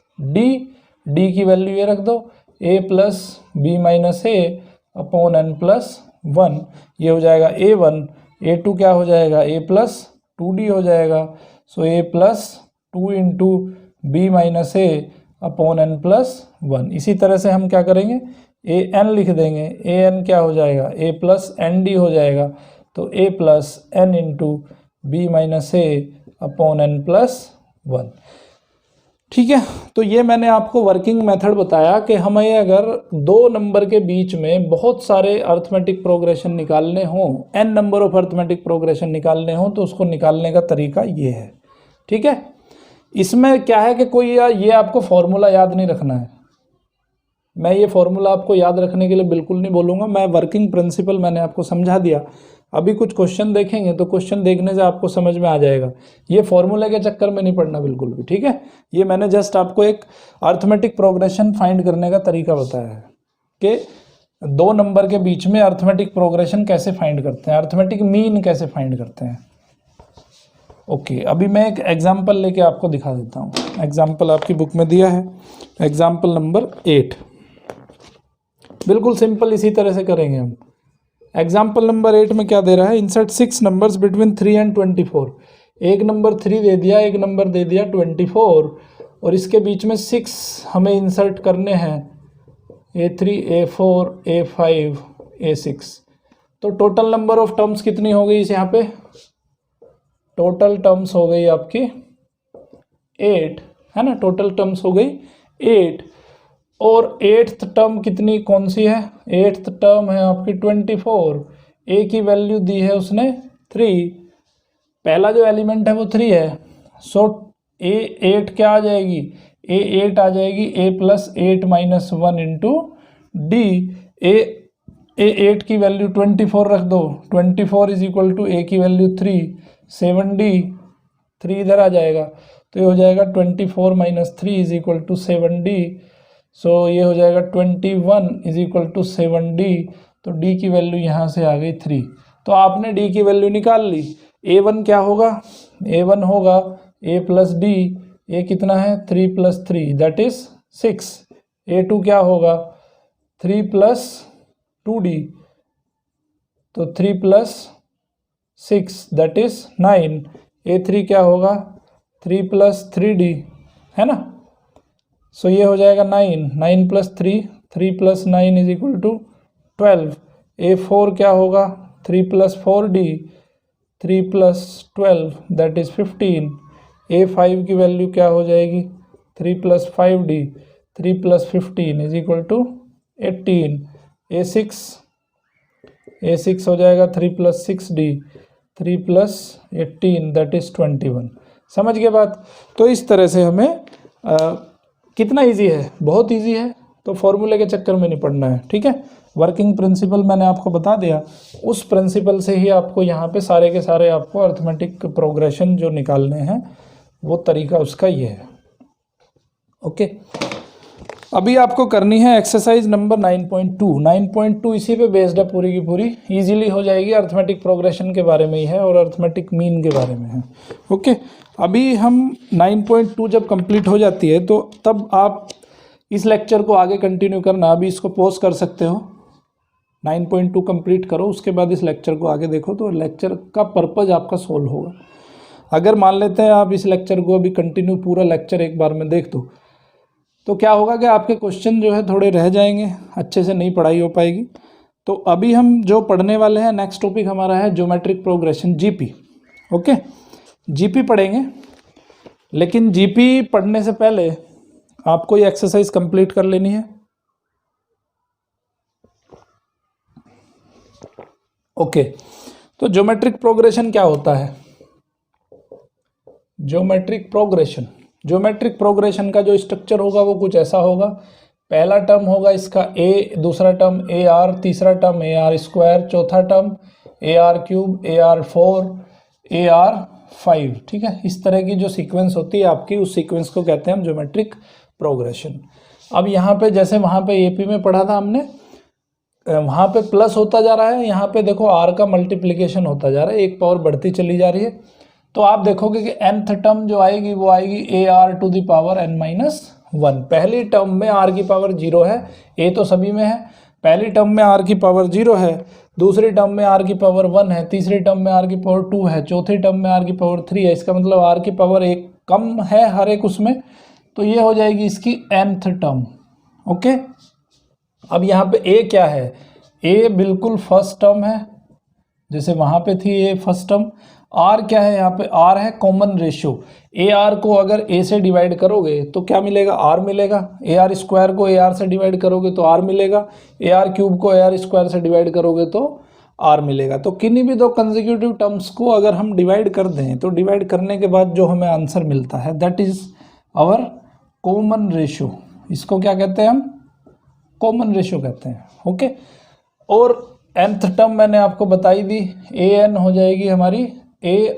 डी की वैल्यू ये रख दो, a plus b - a upon n+1, ये हो जाएगा a1। a2 क्या हो जाएगा, a प्लस 2d हो जाएगा, सो a plus 2 into b - a upon n+1। इसी तरह से हम क्या करेंगे, an लिख देंगे, an क्या हो जाएगा, a प्लस nd हो जाएगा, तो a plus n into b - a upon n+1, ठीक है। तो ये मैंने आपको वर्किंग मेथड बताया कि हमें अगर 2 नंबर के बीच में बहुत सारे अर्थमेटिक प्रोग्रेशन निकालने हों, n number of arithmetic progression निकालने हों, तो उसको निकालने का तरीका ये है, ठीक है। इसमें क्या है कि कोई ये आपको फॉर्मूला याद नहीं रखना है, मैं ये फॉर्मूला आपको याद रखने के लिए बिल्कुल नहीं बोलूँगा, मैं वर्किंग प्रिंसिपल मैंने आपको समझा दिया। अभी कुछ क्वेश्चन देखेंगे तो क्वेश्चन देखने से आपको समझ में आ जाएगा। ये फॉर्मूले के चक्कर में नहीं पड़ना बिल्कुल भी, ठीक है। ये मैंने जस्ट आपको एक अर्थमेटिक प्रोग्रेशन फाइंड करने का तरीका बताया है कि 2 नंबर के बीच में अर्थमेटिक प्रोग्रेशन कैसे फाइंड करते हैं, अर्थमेटिक मीन कैसे फाइंड करते हैं। ओके, अभी मैं एक एग्जाम्पल लेके आपको दिखा देता हूँ। एग्जाम्पल आपकी बुक में दिया है, एग्जाम्पल नंबर 8। बिल्कुल सिंपल इसी तरह से करेंगे हम। एग्जाम्पल नंबर 8 में क्या दे रहा है, इंसर्ट 6 नंबर्स बिटवीन 3 एंड 24। एक नंबर 3 दे दिया, एक नंबर दे दिया 24, और इसके बीच में 6 हमें इंसर्ट करने हैं, A3, A4, A5, A6। तो टोटल नंबर ऑफ टर्म्स कितनी हो गई इस यहाँ पे, टोटल टर्म्स हो गई आपकी 8, है ना, टोटल टर्म्स हो गई 8। और 8th टर्म कितनी कौन सी है, 8th टर्म है आपकी 24। ए की वैल्यू दी है उसने 3, पहला जो एलिमेंट है वो 3 है, सो A8 क्या आ जाएगी, A8 आ जाएगी A + 8 - 1 इंटू डी। A8 की वैल्यू 24 रख दो, 24 = A की वैल्यू 3, 7D, 3 इधर आ जाएगा, तो ये हो जाएगा 24 - 3 = 7D। सो ये हो जाएगा 21 = 7D। तो D की वैल्यू यहाँ से आ गई 3। तो आपने D की वैल्यू निकाल ली। A1 क्या होगा, A1 होगा A + D, A कितना है 3 + 3 दैट इज 6। A2 क्या होगा 3 + 2D, तो 3 + 6 दैट इज 9। A3 क्या होगा 3 + 3D, है ना। सो ये हो जाएगा 9, 9 + 3, 3 + 9 = 12। A4 क्या होगा 3 + 4D, 3 + 12 दैट इज 15। A5 की वैल्यू क्या हो जाएगी 3 + 5D, 3 + 15 = 18। A6 हो जाएगा 3 + 6D, 3 + 18 दैट इज 21। समझ गए बात। तो इस तरह से हमें कितना इजी है, बहुत इजी है, तो फॉर्मूले के चक्कर में नहीं पड़ना है, ठीक है। वर्किंग प्रिंसिपल मैंने आपको बता दिया, उस प्रिंसिपल से ही आपको यहाँ पे सारे के सारे आपको अर्थमेटिक प्रोग्रेशन जो निकालने हैं वो तरीका उसका ये है। ओके, अभी आपको करनी है एक्सरसाइज नंबर 9.2। 9.2 इसी पे बेस्ड है पूरी की पूरी, इजीली हो जाएगी, अर्थमेटिक प्रोग्रेशन के बारे में ही है और अर्थमेटिक मीन के बारे में है। ओके, अभी हम 9.2 जब कंप्लीट हो जाती है तो तब आप इस लेक्चर को आगे कंटिन्यू करना। अभी इसको पॉज कर सकते हो, 9.2 कंप्लीट करो, उसके बाद इस लेक्चर को आगे देखो, तो लेक्चर का पर्पज़ आपका सोल्व होगा। अगर मान लेते हैं आप इस लेक्चर को अभी कंटिन्यू पूरा लेक्चर एक बार में देख दो, तो क्या होगा कि आपके क्वेश्चन जो है थोड़े रह जाएंगे, अच्छे से नहीं पढ़ाई हो पाएगी। तो अभी हम जो पढ़ने वाले हैं, नेक्स्ट टॉपिक हमारा है geometric progression, GP. Okay, GP पढ़ेंगे, लेकिन जीपी पढ़ने से पहले आपको ये एक्सरसाइज कंप्लीट कर लेनी है। ओके, तो ज्योमेट्रिक प्रोग्रेशन क्या होता है, ज्योमेट्रिक प्रोग्रेशन का जो स्ट्रक्चर होगा वो कुछ ऐसा होगा। पहला टर्म होगा इसका a, दूसरा टर्म AR, तीसरा टर्म AR², चौथा टर्म AR³ AR4 AR5, ठीक है। इस तरह की जो सीक्वेंस होती है आपकी, उस सीक्वेंस को कहते हैं हम ज्योमेट्रिक प्रोग्रेशन। अब यहाँ पे जैसे वहाँ पे AP में पढ़ा था हमने, वहाँ पे प्लस होता जा रहा है, यहाँ पे देखो R का मल्टीप्लिकेशन होता जा रहा है, एक पावर बढ़ती चली जा रही है। तो आप देखोगे कि nth टर्म जो आएगी वो आएगी AR⁻n−1। पहली टर्म में R की पावर 0 है, A तो सभी में है, पहली टर्म में R की पावर 0 है, दूसरी टर्म में R की पावर 1 है, तीसरी टर्म में R की पावर 2 है, चौथी टर्म में R की पावर 3 है। इसका मतलब R की पावर 1 कम है हर एक उसमें, तो ये हो जाएगी इसकी nth टर्म। ओके, अब यहाँ पे A क्या है, A बिल्कुल फर्स्ट टर्म है, जैसे वहाँ पे थी A फर्स्ट टर्म। R क्या है, यहाँ पे R है कॉमन रेशियो। AR को अगर A से डिवाइड करोगे तो क्या मिलेगा, R मिलेगा। AR² को AR से डिवाइड करोगे तो R मिलेगा। AR³ को AR² से डिवाइड करोगे तो R मिलेगा। तो किन्हीं भी दो कंसेक्यूटिव टर्म्स को अगर हम डिवाइड कर दें तो डिवाइड करने के बाद जो हमें आंसर मिलता है that is our common ratio. इसको क्या कहते हैं हम, कॉमन रेशियो कहते हैं। ओके, और nth टर्म मैंने आपको बताई दी, an हो जाएगी हमारी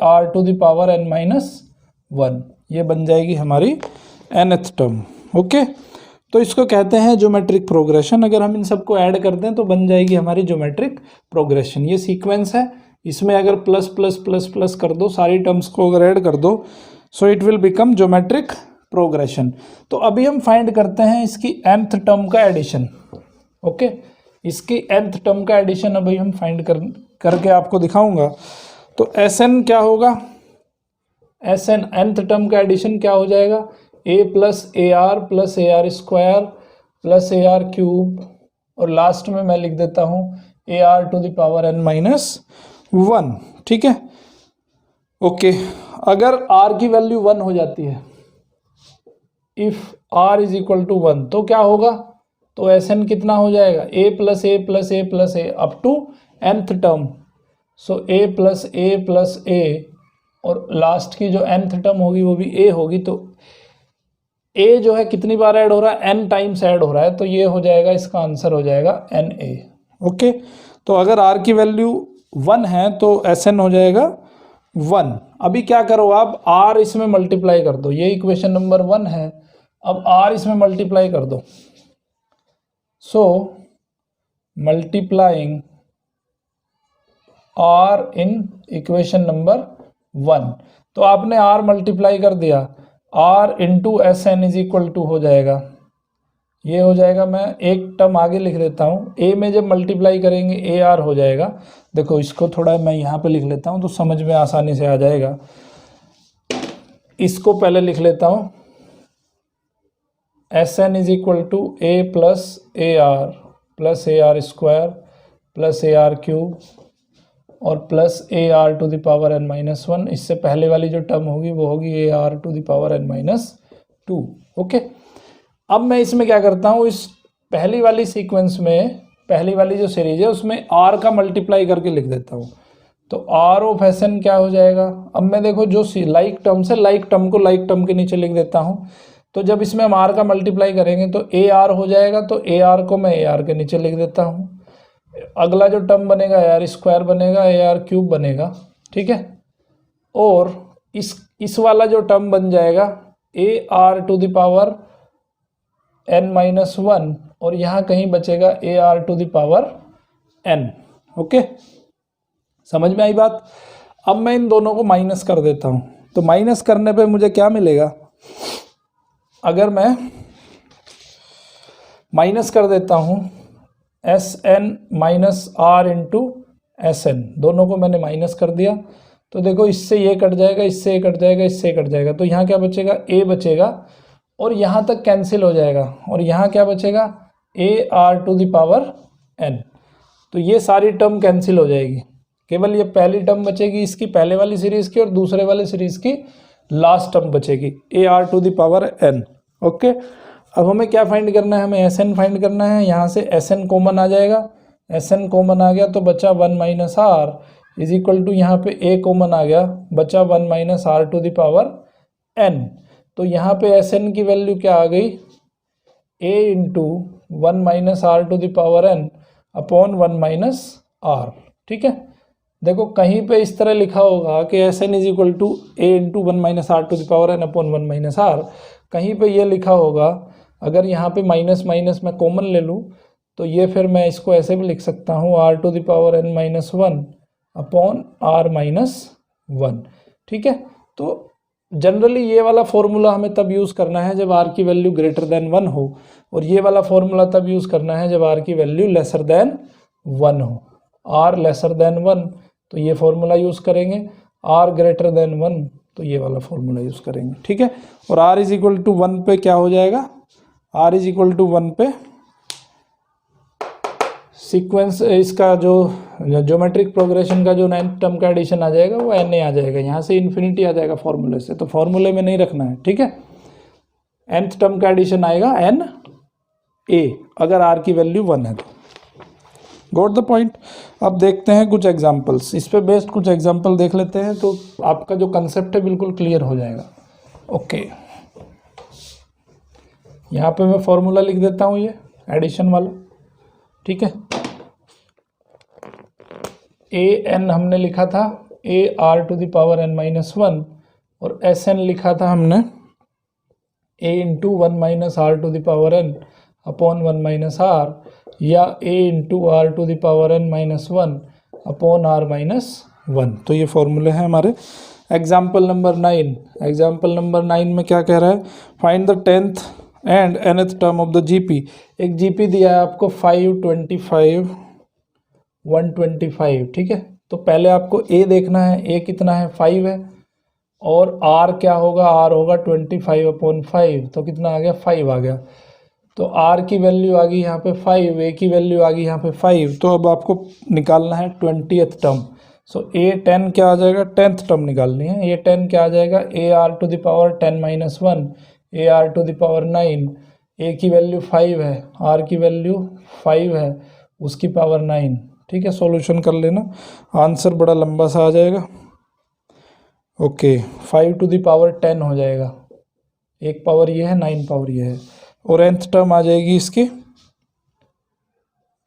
ar⁻n-1, ये बन जाएगी हमारी nth टर्म। ओके, तो इसको कहते हैं ज्योमेट्रिक प्रोग्रेशन। अगर हम इन सबको ऐड कर दें तो बन जाएगी हमारी ज्योमेट्रिक प्रोग्रेशन। ये सीक्वेंस है, इसमें अगर प्लस प्लस प्लस प्लस कर दो, सारी टर्म्स को अगर ऐड कर दो, so it will become geometric progression. तो अभी हम फाइंड करते हैं इसकी nth टर्म का एडिशन। ओके, इसकी nth टर्म का एडिशन अभी हम फाइंड करके आपको दिखाऊंगा। तो Sn क्या होगा, Sn nth टर्म का एडिशन क्या हो जाएगा, a plus AR square plus AR cube, और लास्ट में मैं लिख देता हूँ AR⁻n-1। ठीक है, ओके। अगर r की वैल्यू 1 हो जाती है, if r is equal to 1, तो क्या होगा, तो Sn कितना हो जाएगा, a plus a plus a plus a up to nth term. So a plus a plus a, और लास्ट की जो nth टर्म होगी वो भी a होगी। तो a जो है कितनी बार ऐड हो रहा है, n टाइम्स ऐड हो रहा है, तो ये हो जाएगा, इसका आंसर हो जाएगा Na। ओके, तो अगर r की वैल्यू 1 है तो Sn हो जाएगा 1। अभी क्या करो आप, r इसमें मल्टीप्लाई कर दो, ये इक्वेशन नंबर 1 है। अब r इसमें मल्टीप्लाई कर दो, so multiplying r in equation number 1, तो आपने r मल्टीप्लाई कर दिया, r into Sn is equal to हो जाएगा, ये हो जाएगा। मैं एक टर्म आगे लिख देता हूँ, a में जब मल्टीप्लाई करेंगे AR हो जाएगा। देखो इसको थोड़ा मैं यहाँ पे लिख लेता हूँ तो समझ में आसानी से आ जाएगा। इसको पहले लिख लेता हूँ, Sn is equal to a plus AR square plus AR cube और प्लस AR⁻n-1। इससे पहले वाली जो टर्म होगी वो होगी AR⁻n-2। ओके, अब मैं इसमें क्या करता हूँ, इस पहली वाली सीक्वेंस में, पहली वाली जो सीरीज है उसमें r का मल्टीप्लाई करके लिख देता हूँ। तो r ऑफ Sn क्या हो जाएगा, अब मैं देखो जो लाइक टर्म से लाइक टर्म को लाइक टर्म के नीचे लिख देता हूँ। तो जब इसमें हम r का मल्टीप्लाई करेंगे तो AR हो जाएगा, तो AR को मैं AR के नीचे लिख देता हूँ। अगला जो टर्म बनेगा AR स्क्वायर बनेगा, AR क्यूब बनेगा। ठीक है, और इस वाला जो टर्म बन जाएगा AR⁻n-1, और यहाँ कहीं बचेगा AR⁻n। ओके, समझ में आई बात। अब मैं इन दोनों को माइनस कर देता हूँ, तो माइनस करने पे मुझे क्या मिलेगा, अगर मैं माइनस कर देता हूँ Sn minus R into Sn, दोनों को मैंने माइनस कर दिया, तो देखो इससे ये कट जाएगा, इससे ये कट जाएगा, इससे कट जाएगा, तो यहाँ क्या बचेगा, a बचेगा, और यहाँ तक कैंसिल हो जाएगा, और यहाँ क्या बचेगा, AR⁻n। तो ये सारी टर्म कैंसिल हो जाएगी, केवल ये पहली टर्म बचेगी इसकी पहले वाली सीरीज़ की, और दूसरे वाले सीरीज़ की लास्ट टर्म बचेगी AR⁻n। ओके, अब हमें क्या फाइंड करना है, हमें Sn फाइंड करना है। यहाँ से Sn कॉमन आ जाएगा, Sn कॉमन आ गया तो बचा 1 minus R is equal to, यहाँ पे a कॉमन आ गया, बचा 1 माइनस R⁻n। तो यहाँ पे Sn की वैल्यू क्या आ गई, a into 1 minus R⁻n upon 1 minus R। ठीक है, देखो कहीं पे इस तरह लिखा होगा कि Sn is equal to a into 1 minus R⁻n upon 1 minus R, कहीं पे ये लिखा होगा। अगर यहाँ पे माइनस माइनस मैं कॉमन ले लूँ तो ये फिर मैं इसको ऐसे भी लिख सकता हूँ R⁻n-1 अपॉन R-1। ठीक है, तो जनरली ये वाला फॉर्मूला हमें तब यूज़ करना है जब r की वैल्यू ग्रेटर देन 1 हो, और ये वाला फॉर्मूला तब यूज़ करना है जब r की वैल्यू लेसर देन 1 हो। r लेसर देन 1 तो ये फॉर्मूला यूज़ करेंगे, r ग्रेटर देन 1 तो ये वाला फॉर्मूला यूज़ करेंगे। ठीक है, और r इज इक्वल टू 1 पे क्या हो जाएगा, r इज इक्वल टू 1 पे सीक्वेंस इसका जो ज्योमेट्रिक प्रोग्रेशन का जो 9th टर्म का एडिशन आ जाएगा वो Na आ जाएगा, यहाँ से इन्फिनिटी आ जाएगा फॉर्मूले से, तो फॉर्मूले में नहीं रखना है। ठीक है, nth टर्म का एडिशन आएगा Na अगर r की वैल्यू 1 है तो। Got the point. अब देखते हैं कुछ एग्जांपल्स, इस पे बेस्ड कुछ एग्जांपल देख लेते हैं तो आपका जो कंसेप्ट है बिल्कुल क्लियर हो जाएगा। ओके, यहाँ पे मैं फॉर्मूला लिख देता हूँ, ये एडिशन वाला, ठीक है। ए एन हमने लिखा था A are to the power N minus one, और एस एन लिखा था हमने A into one minus R to the power N upon one minus R, या A into R to the power N minus one upon R minus one. तो ये फॉर्मूले हैं हमारे। एग्जाम्पल नंबर 9, एग्जाम्पल नंबर 9 में क्या कह रहा है, find the 10th and nth term of the GP. एक जीपी दिया है आपको 5, 25, 125, ठीक है। तो पहले आपको ए देखना है, ए कितना है 5 है, और आर क्या होगा, आर होगा 25 अपॉन 5, तो कितना आ गया 5 आ गया। तो आर की वैल्यू आ गई यहाँ पे 5, ए की वैल्यू आ गई यहाँ पे 5। तो अब आपको निकालना है 20th टर्म। सो ए 10 क्या आ जाएगा, 10th टर्म निकालनी है। ए 10 क्या आ जाएगा, a are to the power 10 minus 1, a are to the power 9, a की वैल्यू 5 है, आर की वैल्यू 5 है, उसकी पावर 9, ठीक है। सॉल्यूशन कर लेना, आंसर बड़ा लंबा सा आ जाएगा। ओके, 5 टू द पावर 10 हो जाएगा, एक पावर ये है, 9 पावर ये है, और nth टर्म आ जाएगी इसकी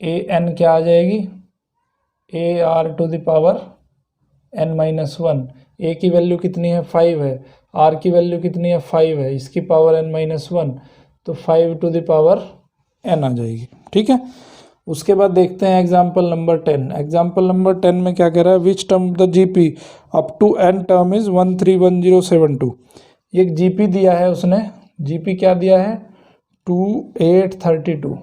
ए एन क्या आ जाएगी, A are to the power N minus one. A की वैल्यू कितनी है 5 है, आर की वैल्यू कितनी है 5 है, इसकी पावर एन माइनस वन, तो 5 टू द पावर एन आ जाएगी, ठीक है। उसके बाद देखते हैं एग्जाम्पल नंबर 10। एग्जाम्पल नंबर 10 में क्या कह रहा है, which term the GP up to n term is 131072। ये एक जीपी दिया है उसने, जीपी क्या दिया है 2832,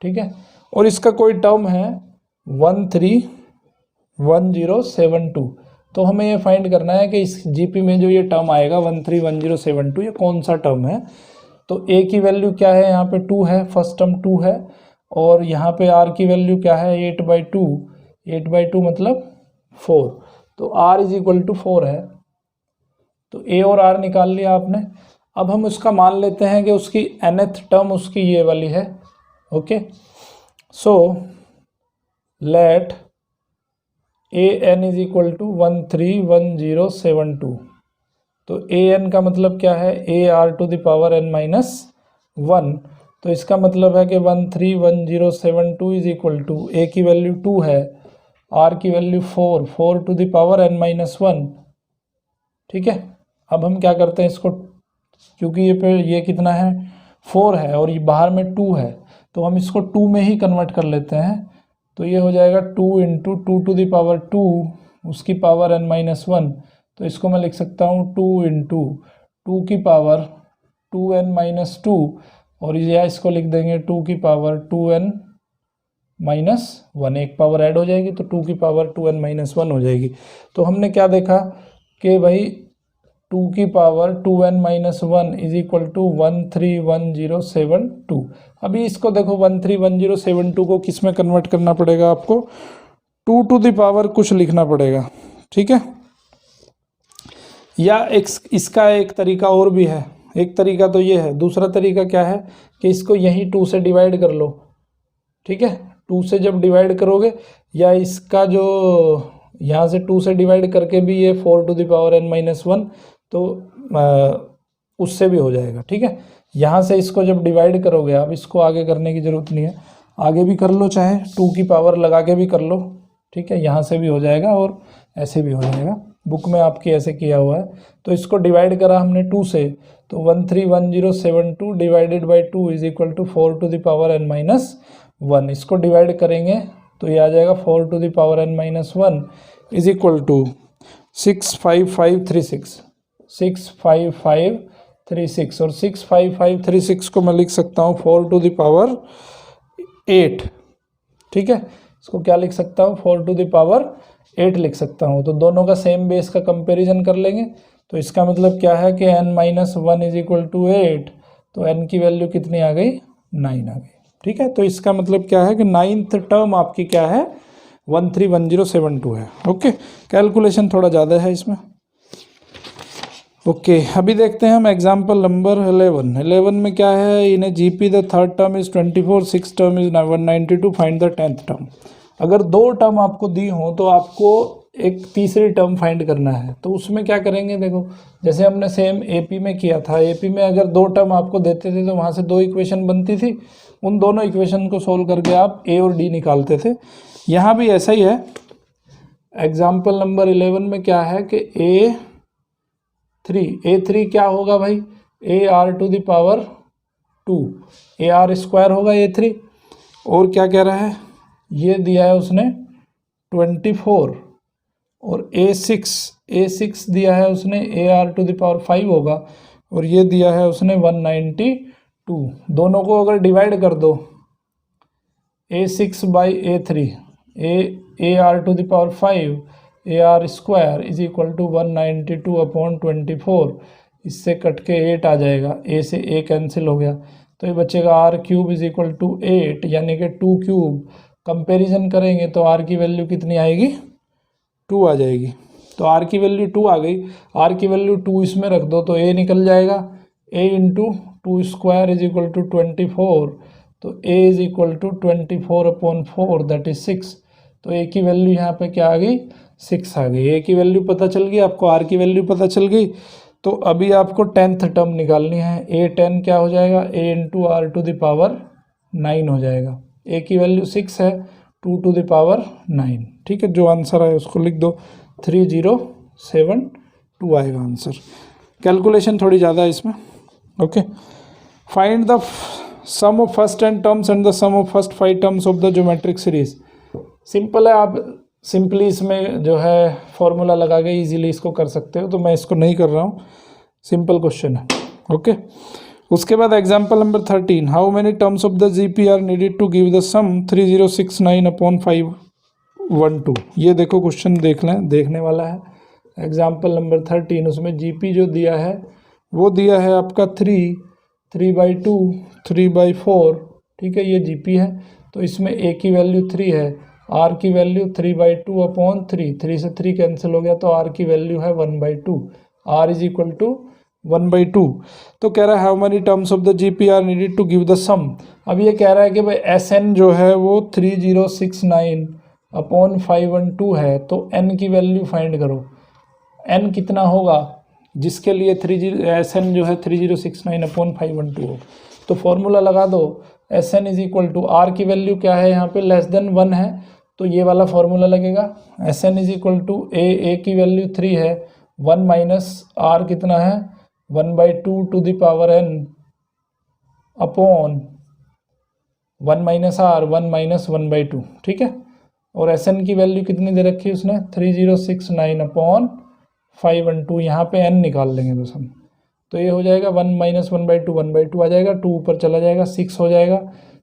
ठीक है, और इसका कोई टर्म है 131072। तो हमें ये फाइंड करना है कि इस जीपी में जो ये टर्म आएगा 131072 ये कौन सा टर्म है। तो ए की वैल्यू क्या है, यहाँ पे 2 है, फर्स्ट टर्म 2 है, और यहाँ पे आर की वैल्यू क्या है 8/2, 8/2 मतलब 4, तो आर इज इक्वल टू 4 है। तो ए और आर निकाल लिया आपने। अब हम उसका मान लेते हैं कि उसकी nth टर्म उसकी ये वाली है, okay. So let a N is equal to 131072। तो ए एन का मतलब क्या है, a are to the power N minus one. तो इसका मतलब है कि 131072 इज इक्वल टू ए की वैल्यू 2 है, आर की value 4, 4 to the power N minus one, ठीक है। अब हम क्या करते हैं इसको, क्योंकि ये कितना है 4 है और ये बाहर में 2 है, तो हम इसको 2 में ही कन्वर्ट कर लेते हैं। तो ये हो जाएगा 2 इंटू 2 टू द पावर 2, उसकी पावर n माइनस वन। तो इसको मैं लिख सकता हूँ 2 इंटू 2 की पावर 2n माइनस 2, और या इसको लिख देंगे 2 की पावर 2n माइनस वन, एक पावर ऐड हो जाएगी तो 2 की पावर 2n माइनस वन हो जाएगी। तो हमने क्या देखा कि भाई 2 की power 2n minus one is equal to 131072। अभी इसको देखो 131072 को किस में कन्वर्ट करना पड़ेगा आपको, 2 टू द पावर कुछ लिखना पड़ेगा, ठीक है। या इसका एक तरीका और भी है, एक तरीका तो ये है, दूसरा तरीका क्या है कि इसको यहीं 2 से डिवाइड कर लो, ठीक है। 2 से जब डिवाइड करोगे, या इसका जो यहाँ से 2 से डिवाइड करके भी ये 4 to the power n minus one, तो उससे भी हो जाएगा, ठीक है। यहाँ से इसको जब डिवाइड करोगे, अब इसको आगे करने की ज़रूरत नहीं है, आगे भी कर लो, चाहे 2 की पावर लगा के भी कर लो, ठीक है। यहाँ से भी हो जाएगा और ऐसे भी हो जाएगा, बुक में आपके ऐसे किया हुआ है। तो इसको डिवाइड करा हमने 2 से, तो 131072 divided by 2 is equal to 4 to the power n minus one. इसको डिवाइड करेंगे तो ये आ जाएगा 4 to the power n minus one is equal to 65536, 65536, और 65536 को मैं लिख सकता हूँ 4 टू द पावर 8, ठीक है। इसको क्या लिख सकता हूँ, 4 टू द पावर 8 लिख सकता हूँ। तो दोनों का सेम बेस का कंपैरिजन कर लेंगे। तो इसका मतलब क्या है कि n minus one is equal to 8, तो n की वैल्यू कितनी आ गई 9 आ गई, ठीक है। तो इसका मतलब क्या है कि 9th टर्म आपकी क्या है 131072 है, ओके। कैलकुलेशन थोड़ा ज़्यादा है इसमें, ओके। अभी देखते हैं हम एग्जाम्पल नंबर 11 में क्या है, इन्हें GP the third term is 24, six term is 192, find the 10th term. अगर 2 टर्म आपको दी हो तो आपको एक तीसरी टर्म फाइंड करना है। तो उसमें क्या करेंगे, देखो जैसे हमने सेम एपी में किया था, एपी में अगर 2 टर्म आपको देते थे तो वहाँ से 2 इक्वेशन बनती थी, उन दोनों इक्वेशन को सोल्व करके आप ए और डी निकालते थे। यहाँ भी ऐसा ही है। एग्जाम्पल नंबर 11 में क्या है कि ए3 क्या होगा भाई, AR⁴ 2 AR स्क्वायर होगा A3। और क्या कह रहा है, ये दिया है उसने 24 और A6 दिया है उसने AR⁵ होगा और ये दिया है उसने 192। दोनों को अगर डिवाइड कर दो A6 by A3 AR⁵ AR square is equal to 192/24, इससे कट के 8 आ जाएगा, ए से ए कैंसिल हो गया तो ये बचेगा R³ इज इक्वल टू 8 यानी कि 2³ कंपैरिजन करेंगे तो R की वैल्यू कितनी आएगी, 2 आ जाएगी। तो R की वैल्यू 2 आ गई, R की वैल्यू 2 इसमें रख दो तो A निकल जाएगा, A into 2 square is equal to 24, तो A is equal to 24/4 that is 6। तो A की वैल्यू यहाँ पे क्या आ गई, 6 आ गई। A की वैल्यू पता चल गई आपको, R की वैल्यू पता चल गई। तो अभी आपको 10th टर्म निकालनी है। A10 क्या हो जाएगा, A इंटू R⁴ 9 हो जाएगा। A की वैल्यू 6 है, 2⁹9। ठीक है, जो आंसर है उसको लिख दो, 3072 आएगा आंसर। कैलकुलेशन थोड़ी ज़्यादा है इसमें। Okay, find the sum of first 10 terms and the sum of first 5 terms of the geometric series. Simple है, आप सिंपली इसमें जो है फॉर्मूला लगा के इजीली इसको कर सकते हो, तो मैं इसको नहीं कर रहा हूँ, सिंपल क्वेश्चन है। ओके, उसके बाद example number 13, how many terms of the GP are needed to give the sum 3069/512। ये देखो क्वेश्चन देख लें, देखने वाला है। एग्जांपल नंबर 13, उसमें जीपी जो दिया है वो दिया है आपका 3/2 3/4। ठीक है, ये जीपी है, तो इसमें ए की वैल्यू 3 है, आर की वैल्यू 3/2/3, 3 से 3 कैंसिल हो गया तो आर की वैल्यू है 1/2, आर इज इक्वल टू 1/2। तो कह रहा है how many terms of the GP are needed to give the sum. अब ये कह रहा है कि भाई SN जो है वो 3069/512 है, तो N की वैल्यू फाइंड करो। N कितना होगा जिसके लिए SN जो है 3069/512 हो, तो फॉर्मूला लगा दो। SN is equal to, r की वैल्यू क्या है यहाँ पे, लेस देन 1 है, तो ये वाला फॉर्मूला लगेगा। SN इज इक्वल टू ए की वैल्यू 3 है, 1 माइनस आर कितना है 1/2 to the power n upon 1 minus r 1 minus 1/2। ठीक है, और SN की वैल्यू कितनी दे रखी है उसने 3069/512। यहाँ पे n निकाल लेंगे बस हम, तो ये हो जाएगा 1 माइनस 1/2 1/2 आ जाएगा, 2 ऊपर चला जाएगा, 6 हो जाएगा।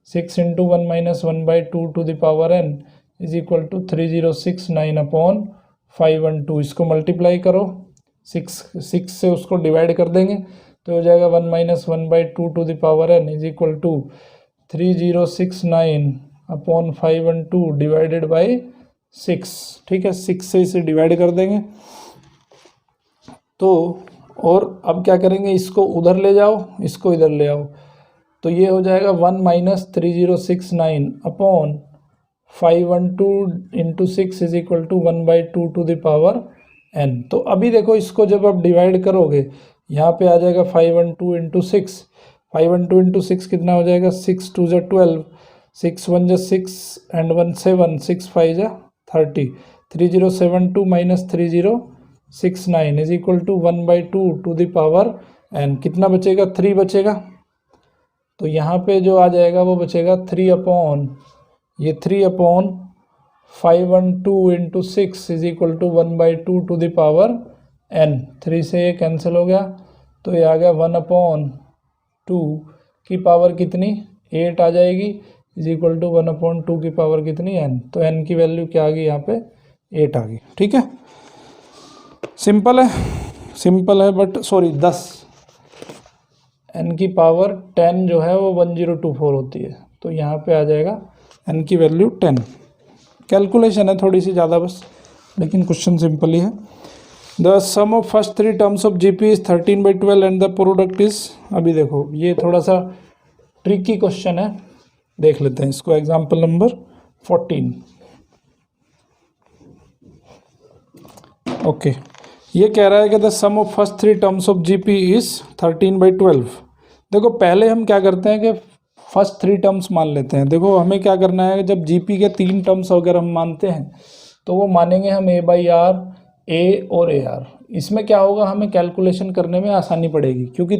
6 into 1 minus 1/2 to the power n is equal to 3069/512। इसको मल्टीप्लाई करो, 6 से उसको डिवाइड कर देंगे तो हो जाएगा 1 minus 1/2 to the power n is equal to 3069/512 divided by 6। ठीक है, 6 से इसे डिवाइड कर देंगे तो, और अब क्या करेंगे, इसको उधर ले जाओ, इसको इधर ले आओ, तो ये हो जाएगा 1 minus 3069/512 into 6 is equal to 1/2 to the power n। तो अभी देखो इसको जब आप डिवाइड करोगे, यहाँ पे आ जाएगा 512 इंटू 6, 512 इंटू 6 कितना हो जाएगा, 6 2 = 12, 6 1 = 6 and 1 7, 6 5 = 30, 3072 minus 3069 is equal to 1/2 to the power n। कितना बचेगा, 3 बचेगा, तो यहाँ पे जो आ जाएगा वो बचेगा 3/512 into 6 is equal to 1/2 to the power n। 3 से ये कैंसिल हो गया तो ये आ गया 1/2 की पावर कितनी 8 आ जाएगी, इज इक्वल टू 1/2 की पावर कितनी n। तो n की वैल्यू क्या आ गई यहाँ पे 8 आ गई। ठीक है, सिंपल है बट सॉरी 10, n की पावर 10 जो है वो 1024 होती है, तो यहाँ पे आ जाएगा n की वैल्यू 10। कैलकुलेशन है थोड़ी सी ज़्यादा बस, लेकिन क्वेश्चन सिंपल ही है। The sum of first 3 terms of GP is 13/12 and the product is, अभी देखो ये थोड़ा सा ट्रिकी क्वेश्चन है, देख लेते हैं इसको। Example number 14। ओके, ये कह रहा है कि the sum of first 3 terms of GP is 13/12। देखो पहले हम क्या करते हैं कि फर्स्ट 3 टर्म्स मान लेते हैं। देखो हमें क्या करना है, जब जीपी के 3 टर्म्स अगर हम मानते हैं तो वो मानेंगे हम ए बाई आर, ए और ए आर। इसमें क्या होगा, हमें कैलकुलेशन करने में आसानी पड़ेगी, क्योंकि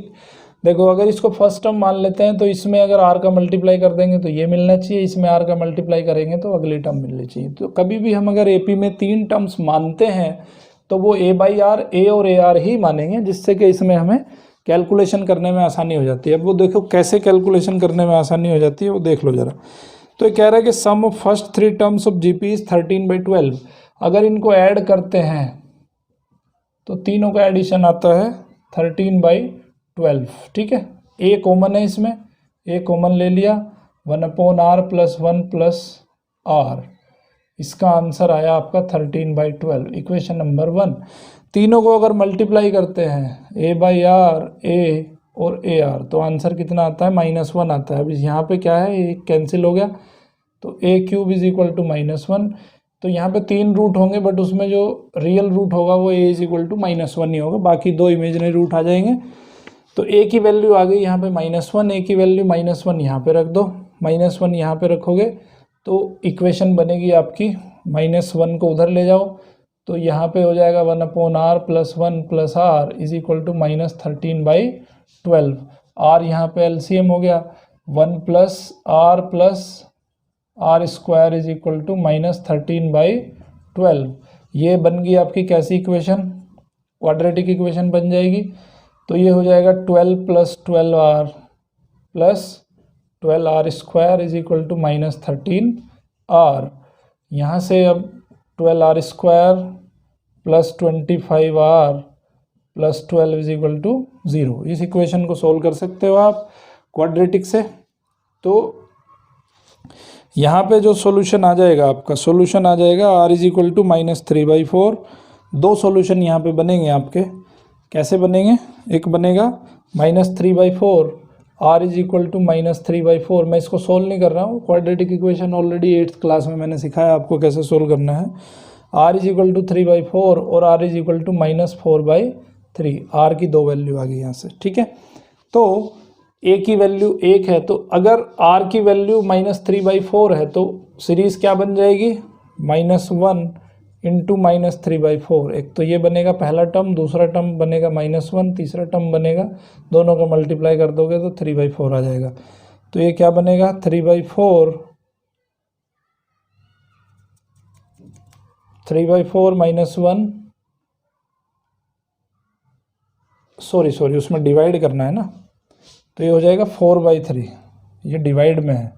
देखो अगर इसको फर्स्ट टर्म मान लेते हैं तो इसमें अगर आर का मल्टीप्लाई कर देंगे तो ये मिलना चाहिए, इसमें आर का मल्टीप्लाई करेंगे तो अगली टर्म मिलनी चाहिए। तो कभी भी हम अगर एपी में 3 टर्म्स मानते हैं तो वो ए बाई आर, ए और ए आर ही मानेंगे, जिससे कि इसमें हमें कैलकुलेशन करने में आसानी हो जाती है। अब वो देखो कैसे कैलकुलेशन करने में आसानी हो जाती है, वो देख लो ज़रा। तो ये कह रहा है कि sum of first 3 terms of GP is 13/12। अगर इनको ऐड करते हैं तो तीनों का एडिशन आता है 13/12। ठीक है, ए कॉमन है इसमें, ए कॉमन ले लिया, 1/r + 1 + r। इसका आंसर आया आपका 13/12, इक्वेशन नंबर 1। तीनों को अगर मल्टीप्लाई करते हैं ए बाई आर, ए और ए आर, तो आंसर कितना आता है, -1 आता है। अब यहाँ पे क्या है, ये कैंसिल हो गया, तो a³ = -1। तो यहाँ पे 3 रूट होंगे, बट उसमें जो रियल रूट होगा वो a = -1 ही होगा, बाकी 2 इमेजिनरी रूट आ जाएंगे। तो a की वैल्यू आ गई यहाँ पे -1, a की वैल्यू -1 यहाँ पे रख दो, -1 यहाँ पे रखोगे तो इक्वेशन बनेगी आपकी, -1 को उधर ले जाओ तो यहाँ पे हो जाएगा 1/r + 1 + r = -13/12। r यहाँ पे एलसीएम हो गया, 1 + r + r² = -13/12। ये बन गई आपकी कैसी इक्वेशन, क्वाड्रेटिक इक्वेशन बन जाएगी। तो ये हो जाएगा 12 + 12r + 12r² = -13r। यहाँ से अब 12r² + 25r + 12 = 0। इस इक्वेशन को सोल्व कर सकते हो आप क्वाड्रेटिक से। तो यहाँ पे जो सॉल्यूशन आ जाएगा, आपका सॉल्यूशन आ जाएगा r = -3/4। 2 सॉल्यूशन यहाँ पे बनेंगे आपके, कैसे बनेंगे, एक बनेगा -3/4, r = -3/4। मैं इसको सोल्व नहीं कर रहा हूँ, quadratic equation already 8th class में मैंने सिखाया आपको कैसे सोल्व करना है। r = 3/4 और r = -4/3, r की 2 वैल्यू आ गई यहाँ से। ठीक है, तो a की वैल्यू 1 है, तो अगर r की वैल्यू -3/4 है तो सीरीज क्या बन जाएगी, -1 × -3/4। एक तो ये बनेगा पहला टर्म, दूसरा टर्म बनेगा -1, तीसरा टर्म बनेगा, दोनों का मल्टीप्लाई कर दोगे तो 3/4 आ जाएगा। तो ये क्या बनेगा, 3/4 -1, सॉरी उसमें डिवाइड करना है ना, तो ये हो जाएगा 4/3, ये डिवाइड में है,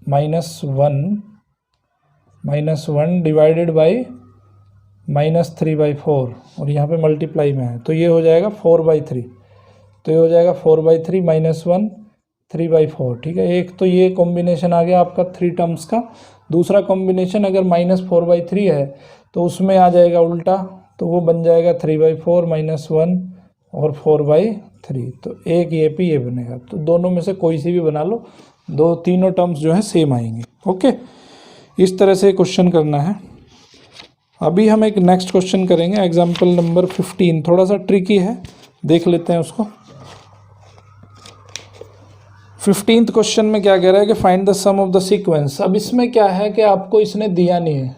-1 डिवाइडेड बाई -3/4 और यहाँ पे मल्टीप्लाई में है, तो ये हो जाएगा 4/3। तो ये हो जाएगा 4/3 -1 3/4। ठीक है, एक तो ये कॉम्बिनेशन आ गया आपका 3 टर्म्स का। दूसरा कॉम्बिनेशन अगर -4/3 है तो उसमें आ जाएगा उल्टा, तो वो बन जाएगा 3/4 -1 और 4/3। तो एक ये पे ये बनेगा, तो दोनों में से कोई सी भी बना लो, तीनों टर्म्स जो है सेम आएंगे। ओके, इस तरह से क्वेश्चन करना है। अभी हम एक नेक्स्ट क्वेश्चन करेंगे, एग्जाम्पल नंबर 15, थोड़ा सा ट्रिकी है, देख लेते हैं उसको। 15th क्वेश्चन में क्या कह रहा है कि find the sum of the sequence. अब इसमें क्या है कि आपको इसने दिया नहीं है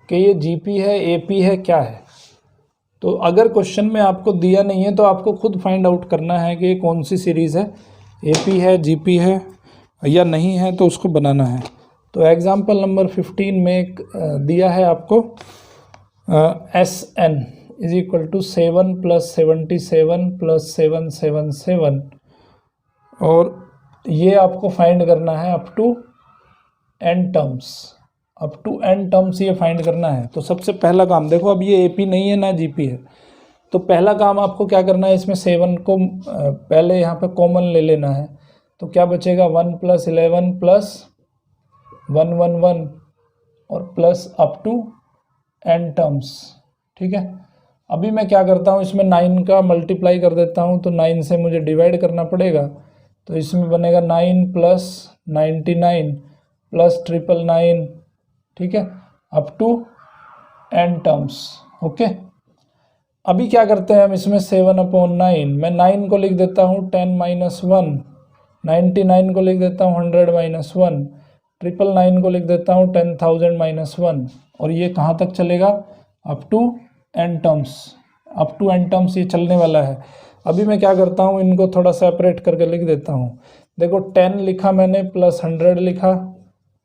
कि ये जीपी है, एपी है, क्या है। तो अगर क्वेश्चन में आपको दिया नहीं है तो आपको खुद फाइंड आउट करना है कि कौन सी सीरीज़ है, एपी है, जीपी है या नहीं है, तो उसको बनाना है। तो एग्जाम्पल नंबर 15 में एक दिया है आपको SN = 7 + 77 + 777, और ये आपको फाइंड करना है अप टू n टर्म्स ये फाइंड करना है। तो सबसे पहला काम देखो, अब ये एपी नहीं है ना जीपी है, तो पहला काम आपको क्या करना है, इसमें 7 को पहले यहाँ पे कॉमन ले लेना है। तो क्या बचेगा, 1 + 11 + 111 और plus up to n terms. ठीक है, अभी मैं क्या करता हूँ, इसमें 9 का मल्टीप्लाई कर देता हूँ, तो 9 से मुझे डिवाइड करना पड़ेगा। तो इसमें बनेगा 9 + 99 + 999, ठीक है, up to n terms. Okay, अभी क्या करते हैं हम, इसमें 7/9 मैं 9 को लिख देता हूँ 10 - 1 99 को लिख देता हूँ 100 माइनस 1, 999 को लिख देता हूँ 10,000 माइनस 1, और ये कहाँ तक चलेगा, up to n terms, up to n terms ये चलने वाला है। अभी मैं क्या करता हूँ, इनको थोड़ा सेपरेट करके लिख देता हूँ। देखो 10 लिखा मैंने, प्लस 100 लिखा,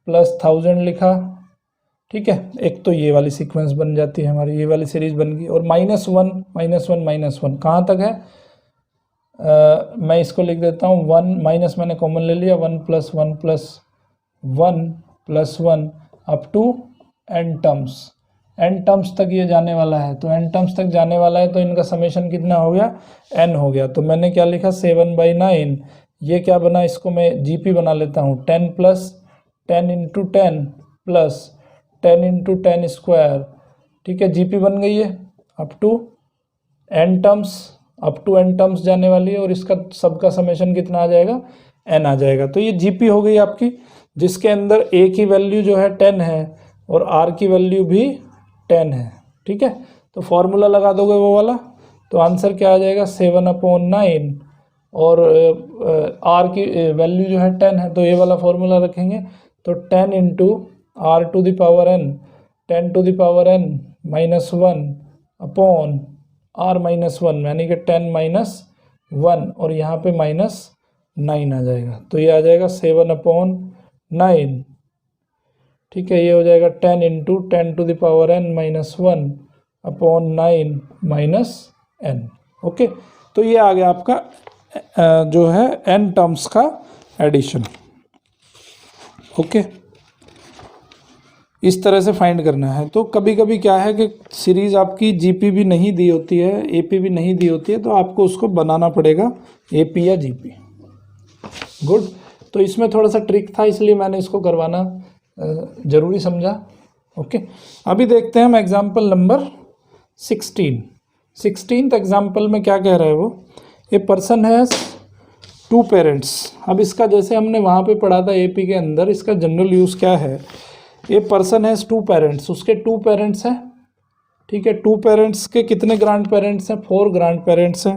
प्लस 1000 लिखा, ठीक है। एक तो ये वाली सीक्वेंस बन जाती है हमारी, ये वाली सीरीज बन गई। और minus one minus one minus one कहाँ तक है, मैं इसको लिख देता हूँ 1, माइनस मैंने कॉमन ले लिया, 1 plus 1 plus 1 plus 1 to to n terms, n terms तक ये जाने वाला है। तो n टर्म्स तक जाने वाला है तो इनका समेशन कितना हो गया, n हो गया। तो मैंने क्या लिखा, 7/9, ये क्या बना, इसको मैं GP बना लेता हूँ, 10 plus 10 into 10 plus 10 into 10 square, ठीक है, GP बन गई है। Up to n terms, up to n terms जाने वाली है, और इसका सबका समेशन कितना आ जाएगा, n आ जाएगा। तो ये GP हो गई आपकी, जिसके अंदर a की वैल्यू जो है 10 है और r की वैल्यू भी 10 है, ठीक है। तो फॉर्मूला लगा दोगे वो वाला, तो आंसर क्या आ जाएगा, 7/9, और r की वैल्यू जो है 10 है, तो ये वाला फॉर्मूला रखेंगे, तो 10 into r to the power n, 10 to the power n minus 1 upon r minus 1, यानी कि 10 माइनस 1, और यहाँ पे माइनस 9 आ जाएगा। तो ये आ जाएगा 7/9, ठीक है। ये हो जाएगा 10 into 10 to the power n minus 1 upon 9 minus n, okay. तो ये आ गया आपका जो है n टर्म्स का एडिशन, ओके। इस तरह से फाइंड करना है। तो कभी कभी क्या है कि सीरीज आपकी GP भी नहीं दी होती है, AP भी नहीं दी होती है, तो आपको उसको बनाना पड़ेगा AP या GP। गुड। तो इसमें थोड़ा सा ट्रिक था, इसलिए मैंने इसको करवाना ज़रूरी समझा, ओके। अभी देखते हैं हम एग्जाम्पल नंबर 16th एग्जाम्पल में क्या कह रहा है वो, ए पर्सन है 2 पेरेंट्स। अब इसका जैसे हमने वहाँ पे पढ़ा था AP के अंदर, इसका जनरल यूज़ क्या है, ए पर्सन है 2 पेरेंट्स, उसके 2 पेरेंट्स हैं, ठीक है। 2 पेरेंट्स के कितने ग्रैंड पेरेंट्स हैं, 4 ग्रैंड पेरेंट्स हैं,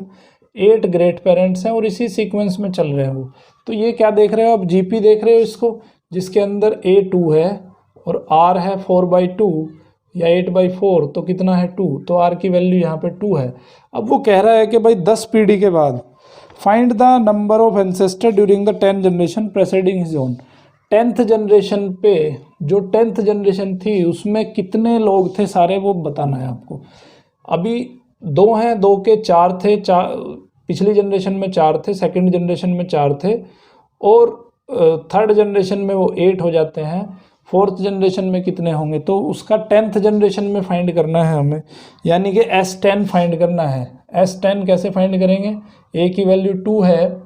8 ग्रेट पेरेंट्स हैं, और इसी सीक्वेंस में चल रहे हैं वो। तो ये क्या देख रहे हो, अब GP देख रहे हो इसको, जिसके अंदर A 2 है और R है 4/2 या 8/4, तो कितना है 2, तो R की वैल्यू यहाँ पे 2 है। अब वो कह रहा है कि भाई 10 पीढ़ी के बाद find the number of ancestor during the 10 generation preceding his own. 10th generation पे, जो 10th जनरेशन थी उसमें कितने लोग थे सारे, वो बताना है आपको। अभी 2 हैं, 2 के 4 थे, पिछली जनरेशन में 4 थे, सेकंड जनरेशन में 4 थे, और थर्ड जनरेशन में वो 8 हो जाते हैं, फोर्थ जनरेशन में कितने होंगे, तो उसका 10th जनरेशन में फाइंड करना है हमें, यानी कि S10 फाइंड करना है। S10 कैसे फाइंड करेंगे, A की वैल्यू 2 है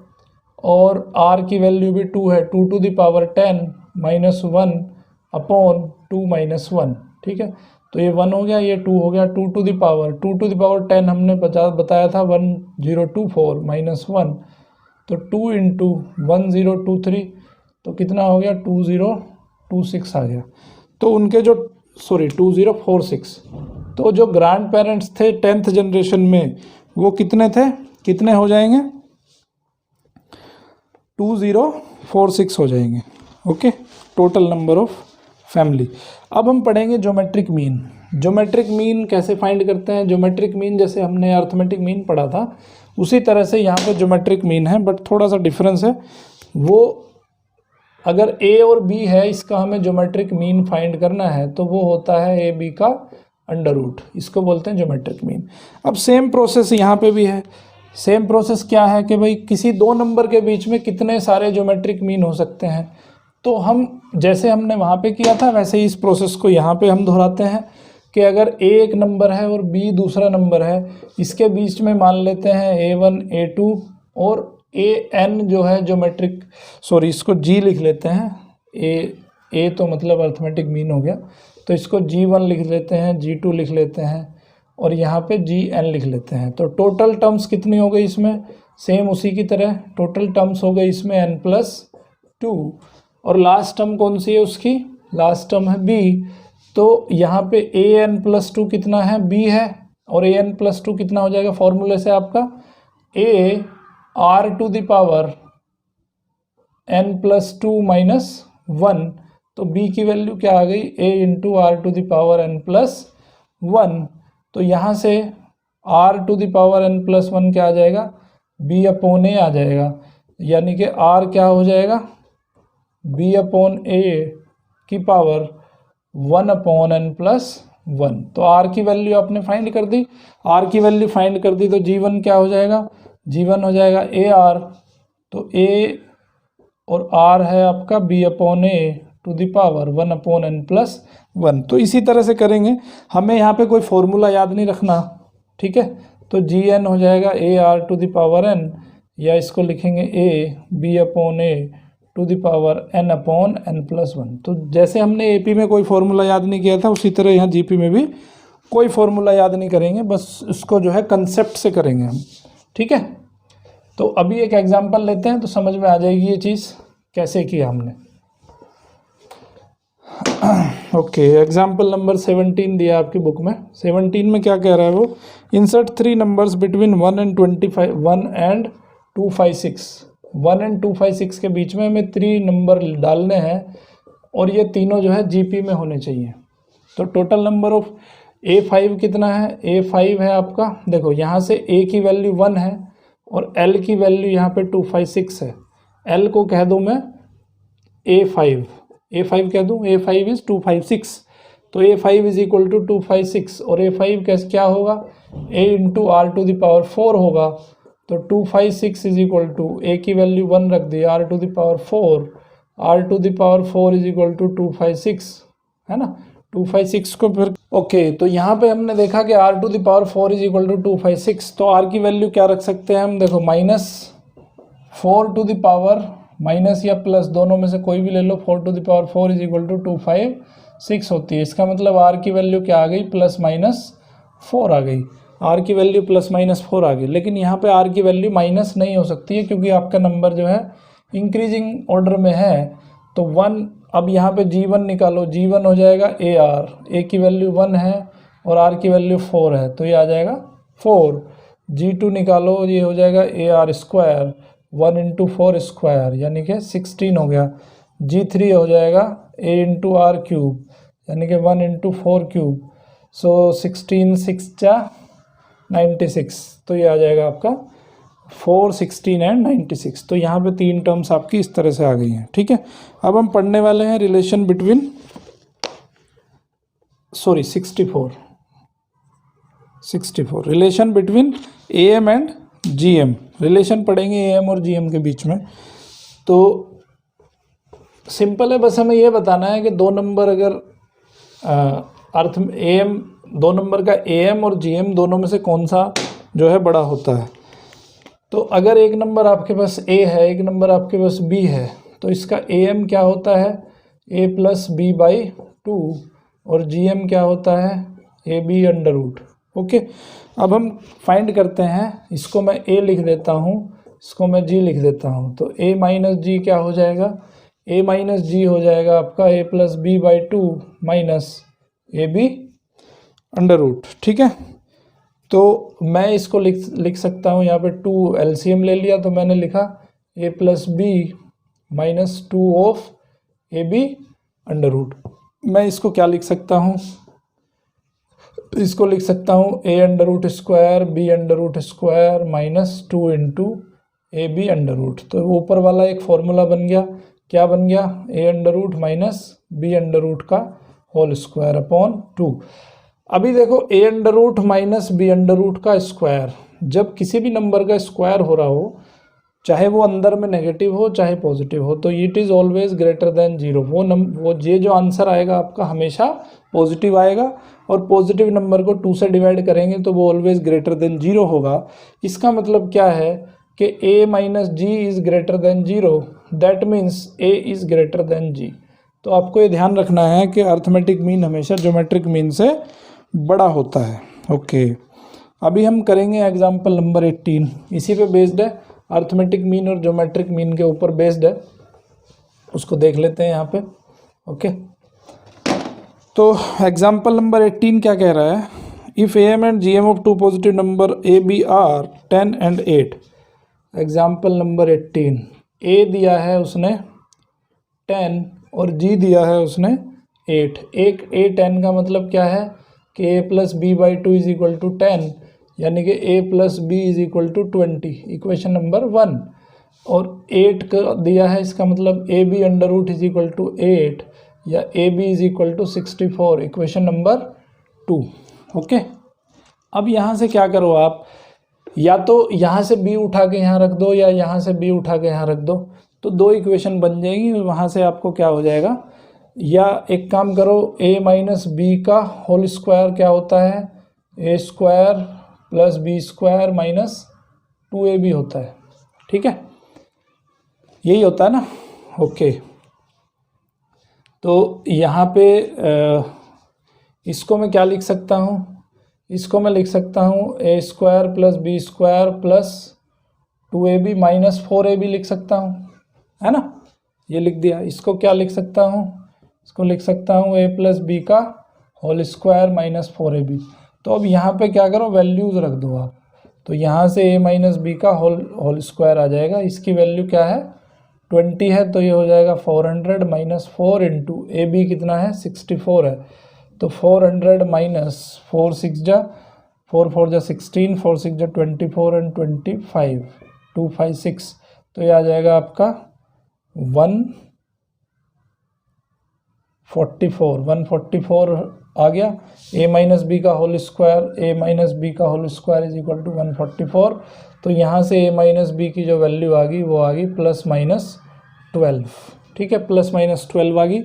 और R की वैल्यू भी 2 है, 2 to the power 10 minus 1 upon 2 minus 1, ठीक है। तो ये 1 हो गया, ये 2 हो गया, 2 टू द पावर 10 हमने बताया था 1024 माइनस 1, तो 2 इंटू 1023, तो कितना हो गया 2026 आ गया। तो उनके जो 2046, तो जो ग्रैंड पेरेंट्स थे 10th जनरेशन में वो कितने थे, कितने हो जाएंगे, 2046 हो जाएंगे, okay, total number of family. अब हम पढ़ेंगे ज्योमेट्रिक मीन। ज्योमेट्रिक मीन कैसे फाइंड करते हैं, ज्योमेट्रिक मीन जैसे हमने अर्थमेटिक मीन पढ़ा था उसी तरह से यहाँ पे ज्योमेट्रिक मीन है, बट थोड़ा सा डिफरेंस है। वो अगर A और B है, इसका हमें ज्योमेट्रिक मीन फाइंड करना है, तो वो होता है AB का अंडर रूट, इसको बोलते हैं ज्योमेट्रिक मीन। अब सेम प्रोसेस यहाँ पे भी है। सेम प्रोसेस क्या है कि भाई किसी 2 नंबर के बीच में कितने सारे ज्योमेट्रिक मीन हो सकते हैं, तो हम जैसे हमने वहाँ पे किया था वैसे ही इस प्रोसेस को यहाँ पे हम दोहराते हैं कि अगर A एक नंबर है और B दूसरा नंबर है, इसके बीच में मान लेते हैं A1 A2 और AN जो है ज्योमेट्रिक, सॉरी इसको G लिख लेते हैं। A तो मतलब अर्थमेटिक मीन हो गया, तो इसको G1 लिख लेते हैं, G2 लिख लेते हैं और यहाँ पे GN लिख लेते हैं। तो टोटल टर्म्स कितनी हो गई इसमें, सेम उसी की तरह टोटल टर्म्स हो गई इसमें n+2, और लास्ट टर्म कौन सी है उसकी, लास्ट टर्म है B। तो यहाँ पे AN+2 कितना है, B है, और AN+2 कितना हो जाएगा फॉर्मूले से आपका A R to the power n+2 - 1, तो b की वैल्यू क्या आ गई, a × r⁴n+1। तो यहाँ से r⁴n+1 क्या आ जाएगा, b/a आ जाएगा, यानी कि r क्या हो जाएगा, b/a की पावर 1/n+1। तो r की वैल्यू आपने फाइंड कर दी, r की वैल्यू फाइंड कर दी, तो g1 क्या हो जाएगा, g1 हो जाएगा ar। तो a और r है आपका b/a⁴ 1/n+1। तो इसी तरह से करेंगे, हमें यहाँ पे कोई फॉर्मूला याद नहीं रखना, ठीक है। तो gn हो जाएगा ar⁴n, या इसको लिखेंगे a b/a⁴n/n+1। तो जैसे हमने एपी में कोई फॉर्मूला याद नहीं किया था, उसी तरह यहाँ जीपी में भी कोई फॉर्मूला याद नहीं करेंगे, बस इसको जो है कंसेप्ट से करेंगे हम, ठीक है। तो अभी एक एग्जांपल लेते हैं तो समझ में आ जाएगी ये चीज़ कैसे किया हमने। ओके, एग्जांपल नंबर 17 दिया आपकी बुक में। 17 में क्या कह रहा है वो, insert 3 numbers between 1 and 256। 1 and 256 के बीच में हमें 3 नंबर डालने हैं और ये तीनों जो है जीपी में होने चाहिए। तो टोटल नंबर ऑफ A5 कितना है, A5 है आपका, देखो यहाँ से A की वैल्यू 1 है और L की वैल्यू यहाँ पे 256 है। L को कह दूँ मैं A5 कह दूँ, A5 इज़ 256। तो A5 इज इक्वल टू 256 और A5 कैसे क्या होगा, A × r⁴ होगा। तो 256 इज इक्वल टू A की वैल्यू 1 रख दी, r⁴ इज इक्वल टू 256, है ना। 256 को फिर ओके, तो यहाँ पे हमने देखा कि r⁴ इज इक्वल टू 256। तो r की वैल्यू क्या रख सकते हैं हम, देखो -4 माइनस या प्लस दोनों में से कोई भी ले लो, 4 इज इक्वल टू 256 होती है। इसका मतलब r की वैल्यू क्या आ गई, +-4 आ गई, r की वैल्यू +-4 आ गई। लेकिन यहाँ पे r की वैल्यू माइनस नहीं हो सकती है क्योंकि आपका नंबर जो है इंक्रीजिंग ऑर्डर में है। तो 1, अब यहाँ पे g1 निकालो, g1 हो जाएगा ar, a की वैल्यू 1 है और r की वैल्यू 4 है, तो ये आ जाएगा 4। g2 निकालो, ये हो जाएगा ar², 1 × 4² यानी कि 16 हो गया। g3 हो जाएगा a × r³ यानी कि 1 × 4³, सो 16 6 96, तो ये आ जाएगा आपका 4, 16 एंड 96। तो यहाँ पे 3 टर्म्स आपकी इस तरह से आ गई हैं, ठीक है। अब हम पढ़ने वाले हैं relation between 64 relation between AM and GM। Relation पढ़ेंगे AM और GM के बीच में। तो सिंपल है, बस हमें ये बताना है कि दो नंबर अगर अर्थ में AM, दो नंबर का AM और GM दोनों में से कौन सा जो है बड़ा होता है। तो अगर एक नंबर आपके पास A है, एक नंबर आपके पास B है, तो इसका AM क्या होता है, A + B/2 और GM क्या होता है, AB√। ओके, अब हम फाइंड करते हैं, इसको मैं A लिख देता हूँ, इसको मैं G लिख देता हूँ। तो A - G क्या हो जाएगा, A - G हो जाएगा आपका A + B/2 - AB√, ठीक है। तो मैं इसको लिख सकता हूँ, यहाँ पे 2 LCM ले लिया तो मैंने लिखा A + B - 2 ऑफ AB√। मैं इसको क्या लिख सकता हूँ, इसको लिख सकता हूँ A√² B√² -2 × AB√। तो ऊपर वाला एक फॉर्मूला बन गया, क्या बन गया, A√- B√² अभी देखो A√- B√² जब किसी भी नंबर का स्क्वायर हो रहा हो, चाहे वो अंदर में नेगेटिव हो चाहे पॉजिटिव हो, तो it is always greater than 0। वो ये जो आंसर आएगा आपका हमेशा पॉजिटिव आएगा, और पॉजिटिव नंबर को 2 से डिवाइड करेंगे तो वो ऑलवेज ग्रेटर देन 0 होगा। इसका मतलब क्या है कि A - G is greater than 0, that means A is greater than G। तो आपको ये ध्यान रखना है कि अर्थमेटिक मीन हमेशा ज्योमेट्रिक मीन से बड़ा होता है। ओके, अभी हम करेंगे एग्जाम्पल नंबर 18, इसी पे बेस्ड है, अर्थमेटिक मीन और ज्योमेट्रिक मीन के ऊपर बेस्ड है, उसको देख लेते हैं यहाँ पे। ओके, तो एग्जाम्पल नंबर 18 क्या कह रहा है, if AM and GM of 2 positive number AB are 10 and 8। Example number 18, ए दिया है उसने 10 और जी दिया है उसने 8। एक ए 10 का मतलब क्या है कि A plus B by 2 is equal to 10, यानी कि A plus B is equal to 20, equation number 1। और 8 का दिया है, इसका मतलब A B under root is equal to 8 या A B is equal to 64, equation number 2। Okay, अब यहाँ से क्या करो आप, या तो यहाँ से b उठा के यहाँ रख दो या यहाँ से b उठा के यहाँ रख दो, तो दो इक्वेशन बन जाएगी। वहाँ से आपको क्या हो जाएगा, या एक काम करो, a माइनस बी का होल स्क्वायर क्या होता है, a square plus B square minus 2ab होता है। ठीक है, यही होता है ना। ओके, तो यहाँ पे इसको मैं क्या लिख सकता हूँ, इसको मैं लिख सकता हूँ A square plus B square plus 2ab minus 4ab लिख सकता हूँ, है ना, ये लिख दिया। इसको क्या लिख सकता हूँ, इसको लिख सकता हूँ a प्लस बी का होल स्क्वायर माइनस 4ab। तो अब यहाँ पे क्या करो, वैल्यूज़ रख दो आप। तो यहाँ से a माइनस बी का होल स्क्वायर आ जाएगा, इसकी वैल्यू क्या है 20 है, तो ये हो जाएगा 400 माइनस 4 इंटू ए बी कितना है 64 है, तो 400 माइनस 4 6 जा 4 4 जा 16, 4 6 जा 24 एंड 25 256, तो ये आ जाएगा आपका 144 आ गया। a माइनस बी का whole square, a minus B का whole square is equal to 144। तो यहाँ से a माइनस बी की जो वैल्यू आ गई वो आ गई प्लस माइनस 12। ठीक है, प्लस माइनस 12 आ गई।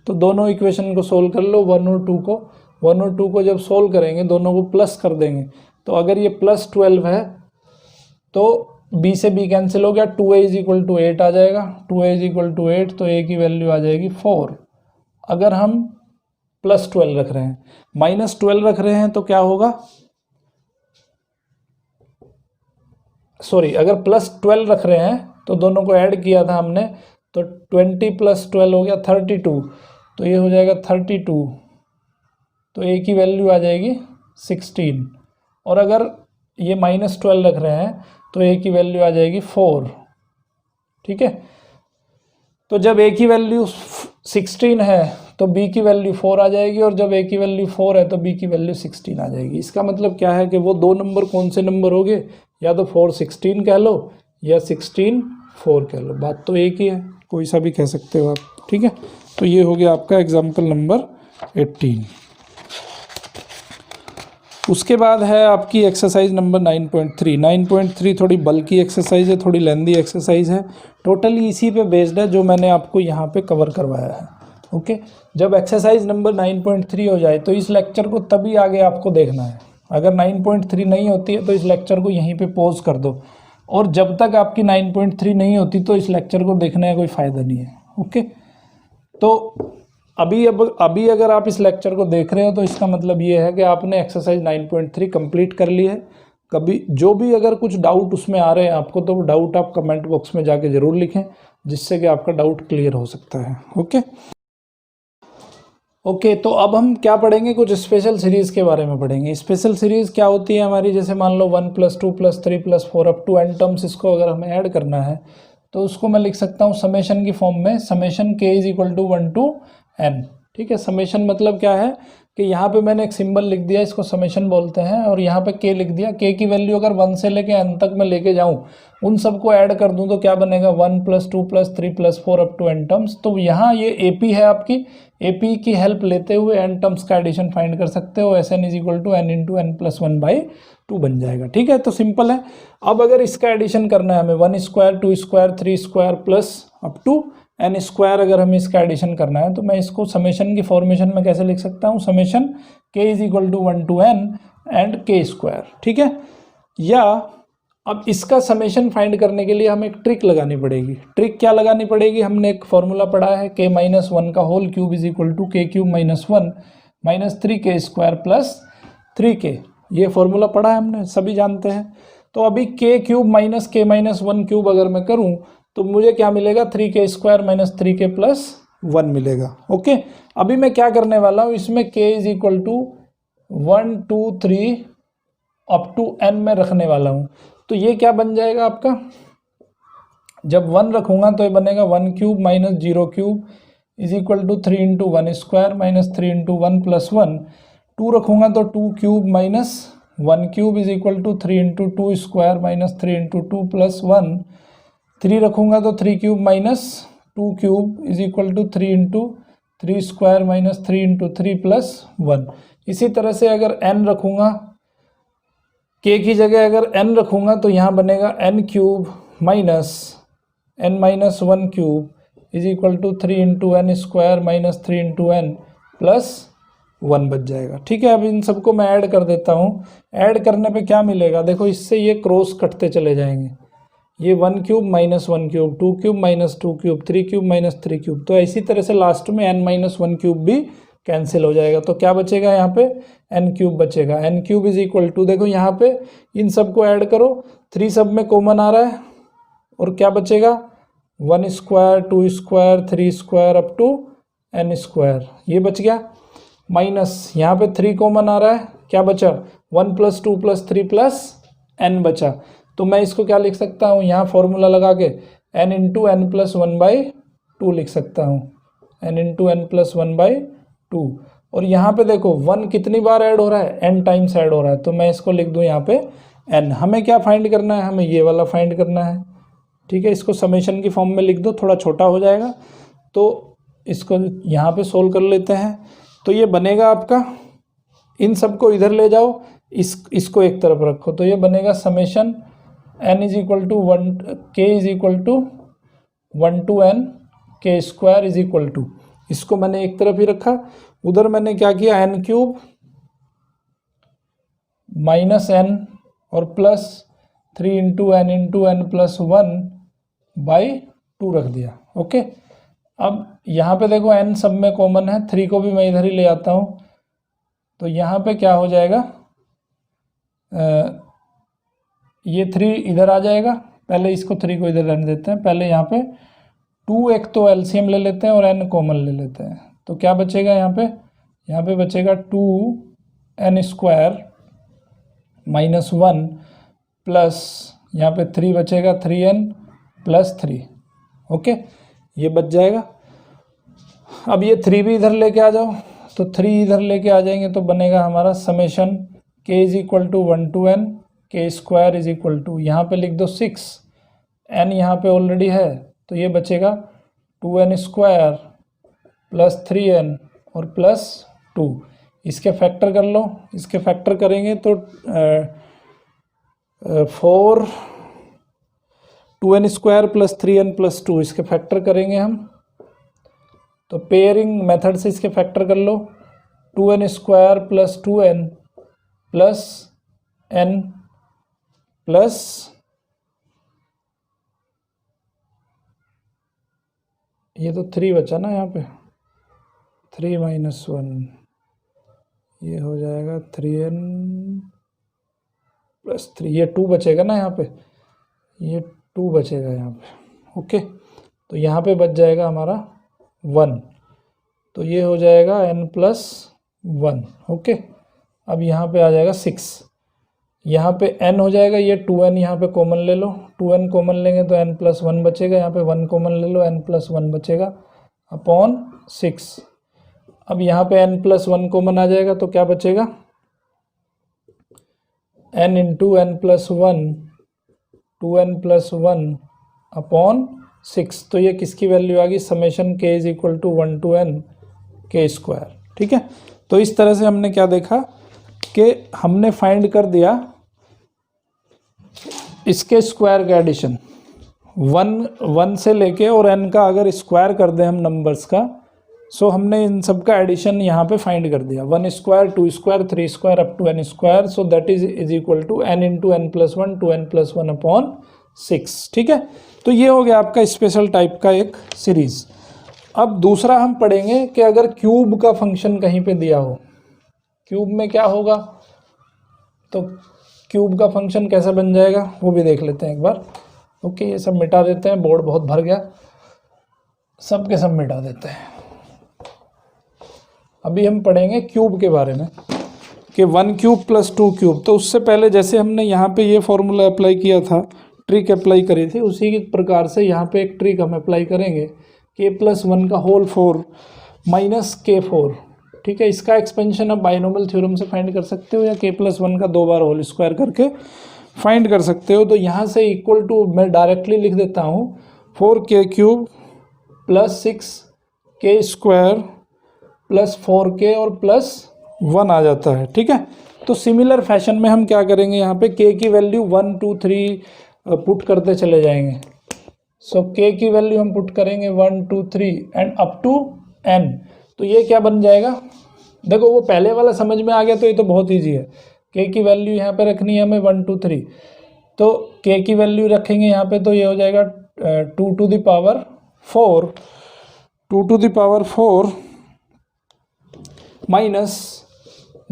तो दोनों इक्वेशन को सोल्व कर लो, 1 और 2 को। 1 और 2 को जब सोल्व करेंगे दोनों को प्लस कर देंगे, तो अगर ये प्लस 12 है तो b से b कैंसिल हो गया, 2a इज इक्वल टू 8 आ जाएगा, 2a इज इक्वल टू 8, तो a की वैल्यू आ जाएगी 4। अगर हम प्लस 12 रख रहे हैं, माइनस 12 रख रहे हैं तो क्या होगा, सॉरी, अगर प्लस 12 रख रहे हैं तो दोनों को ऐड किया था हमने, तो 20 प्लस 12 हो गया 32, तो ये हो जाएगा 32, तो a की वैल्यू आ जाएगी 16। और अगर ये माइनस 12 रख रहे हैं तो a की वैल्यू आ जाएगी 4। ठीक है, तो जब a की वैल्यू 16 है तो b की वैल्यू 4 आ जाएगी, और जब a की वैल्यू 4 है तो b की वैल्यू 16 आ जाएगी। इसका मतलब क्या है कि वो दो नंबर कौन से नंबर हो गए, या तो 4 16 कह लो या 16 4 कह लो, बात तो एक ही है, कोई सा भी कह सकते हो आप। ठीक है, तो ये हो गया आपका एग्जाम्पल नंबर 18। उसके बाद है आपकी एक्सरसाइज नंबर 9.3। 9.3 थोड़ी बल्कि एक्सरसाइज है, थोड़ी लेंदी एक्सरसाइज है, टोटली इसी पे बेस्ड है जो मैंने आपको यहाँ पे कवर करवाया है। ओके, जब एक्सरसाइज नंबर 9.3 हो जाए तो इस लेक्चर को तभी आगे आपको देखना है। अगर 9.3 नहीं होती है तो इस लेक्चर को यहीं पे पॉज कर दो, और जब तक आपकी 9.3 नहीं होती तो इस लेक्चर को देखने का कोई फ़ायदा नहीं है। ओके, तो अभी अगर आप इस लेक्चर को देख रहे हो तो इसका मतलब ये है कि आपने एक्सरसाइज 9.3 कंप्लीट कर ली है। कभी जो भी अगर कुछ डाउट उसमें आ रहे हैं आपको, तो वो डाउट आप कमेंट बॉक्स में जाके ज़रूर लिखें, जिससे कि आपका डाउट क्लियर हो सकता है। ओके, तो अब हम क्या पढ़ेंगे, कुछ स्पेशल सीरीज़ के बारे में पढ़ेंगे। स्पेशल सीरीज़ क्या होती है हमारी, जैसे मान लो 1 + 2 + 3 + 4 अप टू n टर्म्स, इसको अगर हमें ऐड करना है तो उसको मैं लिख सकता हूँ समेशन की फॉर्म में, समेशन k = 1 to n। ठीक है, समेशन मतलब क्या है कि यहाँ पे मैंने एक सिंबल लिख दिया, इसको समेशन बोलते हैं, और यहाँ पे k लिख दिया। k की वैल्यू अगर 1 से लेके n तक मैं लेके जाऊँ, उन सबको ऐड कर दूँ तो क्या बनेगा, 1 + 2 + 3 + 4 अप टू n टर्म्स। तो यहाँ ये AP है आपकी, AP की हेल्प लेते हुए n टर्म्स का एडिशन फाइंड कर सकते हो। Sn = n × n + 1/2 बन जाएगा। ठीक है, तो सिंपल है। अब अगर इसका एडिशन करना है हमें, 1 square 2 square 3 square plus up to n square, अगर हमें इसका एडिशन करना है तो मैं इसको समेशन की फॉर्मेशन में कैसे लिख सकता हूँ, summation k = 1 to n and k square. ठीक है, या अब इसका समेशन फाइंड करने के लिए हमें एक ट्रिक लगानी पड़ेगी। ट्रिक क्या लगानी पड़ेगी, हमने एक फॉर्मूला पढ़ा है k - 1 का whole cube = k³ - 1 - 3k² + 3k। ये फॉर्मूला पढ़ा है हमने, सभी जानते हैं। तो अभी k³ - k - 1 क्यूब अगर मैं करूं तो मुझे क्या मिलेगा, 3k² - 3k + 1 मिलेगा। ओके, अभी मैं क्या करने वाला हूं, इसमें k = 1 2 3 अप टू n में रखने वाला हूं। तो ये क्या बन जाएगा आपका, जब 1 रखूँगा तो ये बनेगा 1 cube minus 0 cube is equal to 3 into 1 square minus 3 into 1 plus 1। 2 रखूँगा तो 2 cube minus 1 cube is equal to 3 into 2 square minus 3 into 2 plus 1। 3 रखूँगा तो 3 cube minus 2 cube is equal to 3 into 3 square minus 3 into 3 plus 1। इसी तरह से अगर n रखूँगा, k की जगह अगर n रखूँगा तो यहाँ बनेगा n cube minus n minus 1 cube is equal to 3 into n square minus 3 into n plus 1 बच जाएगा। ठीक है, अब इन सबको मैं ऐड कर देता हूँ। ऐड करने पे क्या मिलेगा, देखो इससे ये क्रॉस कटते चले जाएंगे। ये 1 cube minus 1 cube, 2 cube minus 2 cube, 3 cube minus 3 cube, तो इसी तरह से लास्ट में n माइनस 1 क्यूब भी कैंसिल हो जाएगा। तो क्या बचेगा यहाँ पे, n क्यूब बचेगा। n cube is equal to, देखो यहाँ पे इन सबको ऐड करो, 3 सब में कॉमन आ रहा है और क्या बचेगा 1 square 2 square 3 square up to n square, ये बच गया। माइनस यहाँ पे 3 कॉमन आ रहा है, क्या बचा 1 प्लस 2 प्लस 3 प्लस n बचा। तो मैं इसको क्या लिख सकता हूँ, यहाँ फॉर्मूला लगा के n इंटू एन प्लस 1/2 लिख सकता हूँ, n इंटू एन प्लस 1/2। और यहाँ पे देखो 1 कितनी बार ऐड हो रहा है, n टाइम्स ऐड हो रहा है, तो मैं इसको लिख दूँ यहाँ पे n। हमें क्या फाइंड करना है, हमें ये वाला फाइंड करना है। ठीक है, इसको समेशन की फॉर्म में लिख दो, थोड़ा छोटा हो जाएगा। तो इसको यहाँ पे सोल्व कर लेते हैं। तो ये बनेगा आपका, इन सबको इधर ले जाओ, इसको एक तरफ रखो, तो ये बनेगा summation n is equal to 1 k is equal to 1 to n k square is equal to, इसको मैंने एक तरफ ही रखा। उधर मैंने क्या किया, n क्यूब माइनस n और प्लस 3 इंटू एन प्लस 1/2 रख दिया। ओके, अब यहाँ पे देखो n सब में कॉमन है, 3 को भी मैं इधर ही ले आता हूँ, तो यहाँ पे क्या हो जाएगा, ये 3 इधर आ जाएगा। पहले इसको 3 को इधर रहने देते हैं, पहले यहाँ पे 2 एक तो एलसीएम ले लेते हैं और n कॉमन ले लेते हैं। तो क्या बचेगा यहाँ पे बचेगा 2n स्क्वायर माइनस 1 प्लस यहाँ पे 3 बचेगा 3n प्लस 3। ओके, ये बच जाएगा। अब ये 3 भी इधर लेके आ जाओ, तो 3 इधर लेके आ जाएंगे तो बनेगा हमारा summation k is equal to 1 to n k square is equal to, यहाँ पे लिख दो 6, n यहाँ पे ऑलरेडी है, तो ये बचेगा 2n स्क्वायर प्लस 3n और प्लस 2। इसके फैक्टर कर लो, इसके फैक्टर करेंगे तो 4 2n square plus 3n plus 2, इसके फैक्टर करेंगे हम। तो पेयरिंग मेथड से इसके फैक्टर कर लो, 2n square plus 2n plus n plus ये तो 3 बचा ना, यहाँ पे 3 माइनस 1, ये हो जाएगा 3n प्लस 3, ये 2 बचेगा ना यहाँ पे, ये 2 बचेगा यहाँ पे। ओके, तो यहाँ पे बच जाएगा हमारा 1, तो ये हो जाएगा n प्लस 1। ओके, अब यहाँ पे आ जाएगा 6, यहाँ पे n हो जाएगा, ये 2n यहाँ पे कॉमन ले लो, 2n कॉमन लेंगे तो n प्लस 1 बचेगा, यहाँ पे 1 कॉमन ले लो, n प्लस 1 बचेगा अपॉन 6। अब यहाँ पे n प्लस 1 कॉमन आ जाएगा तो क्या बचेगा, n into n plus 1 2n plus 1 upon 6। तो ये किसकी वैल्यू आ गई, summation k is equal to 1 to n k square. ठीक है, तो इस तरह से हमने क्या देखा कि हमने फाइंड कर दिया इसके स्क्वायर का एडिशन, 1 से लेके और n का अगर स्क्वायर कर दें हम नंबर्स का, सो हमने इन सब का एडिशन यहाँ पे फाइंड कर दिया, 1 square 2 square 3 square up to n square, so that is equal to n into n plus 1 2n plus 1 upon 6। ठीक है, तो ये हो गया आपका स्पेशल टाइप का एक सीरीज। अब दूसरा हम पढ़ेंगे कि अगर क्यूब का फंक्शन कहीं पे दिया हो, क्यूब में क्या होगा, तो क्यूब का फंक्शन कैसा बन जाएगा वो भी देख लेते हैं एक बार। ओके, ये सब मिटा देते हैं, बोर्ड बहुत भर गया, सब के सब मिटा देते हैं। अभी हम पढ़ेंगे क्यूब के बारे में कि 1 क्यूब प्लस 2 क्यूब। तो उससे पहले जैसे हमने यहाँ पे ये फॉर्मूला अप्लाई किया था ट्रिक अप्लाई करी थी, उसी प्रकार से यहाँ पे एक ट्रिक हम अप्लाई करेंगे, k+1 का होल 4 माइनस k4। ठीक है, इसका एक्सपेंशन आप बाइनोमियल थ्योरम से फाइंड कर सकते हो या k+1 का 2 बार होल स्क्वायर करके फाइंड कर सकते हो। तो यहाँ से इक्वल टू मैं डायरेक्टली लिख देता हूँ 4k³ plus 6k² plus 4k और प्लस 1 आ जाता है। ठीक है, तो सिमिलर फैशन में हम क्या करेंगे, यहाँ पे k की वैल्यू 1 2 3 पुट करते चले जाएंगे। सो k की वैल्यू हम पुट करेंगे 1 2 3 एंड अप टू n। तो ये क्या बन जाएगा, देखो वो पहले वाला समझ में आ गया तो ये तो बहुत ईजी है। k की वैल्यू यहाँ पे रखनी है हमें 1 2 3, तो k की वैल्यू रखेंगे यहाँ पे, तो ये हो जाएगा 2 to the power 4, 2 to the power 4 minus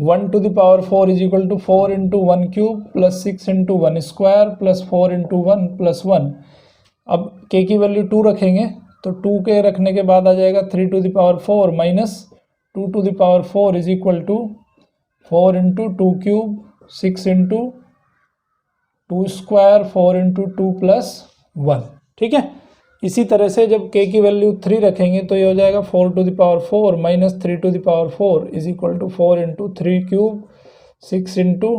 1 to the power 4 is equal to 4 into 1 cube plus 6 into 1 square plus 4 into 1 plus 1। अब k की वैल्यू 2 रखेंगे तो 2 के रखने के बाद आ जाएगा 3 to the power 4 minus 2 to the power 4 is equal to 4 into 2 cube 6 into 2 square 4 into 2 plus 1। ठीक है, इसी तरह से जब k की वैल्यू 3 रखेंगे तो ये हो जाएगा 4 to the power 4 minus 3 to the power 4 is equal to 4 into 3 cube 6 into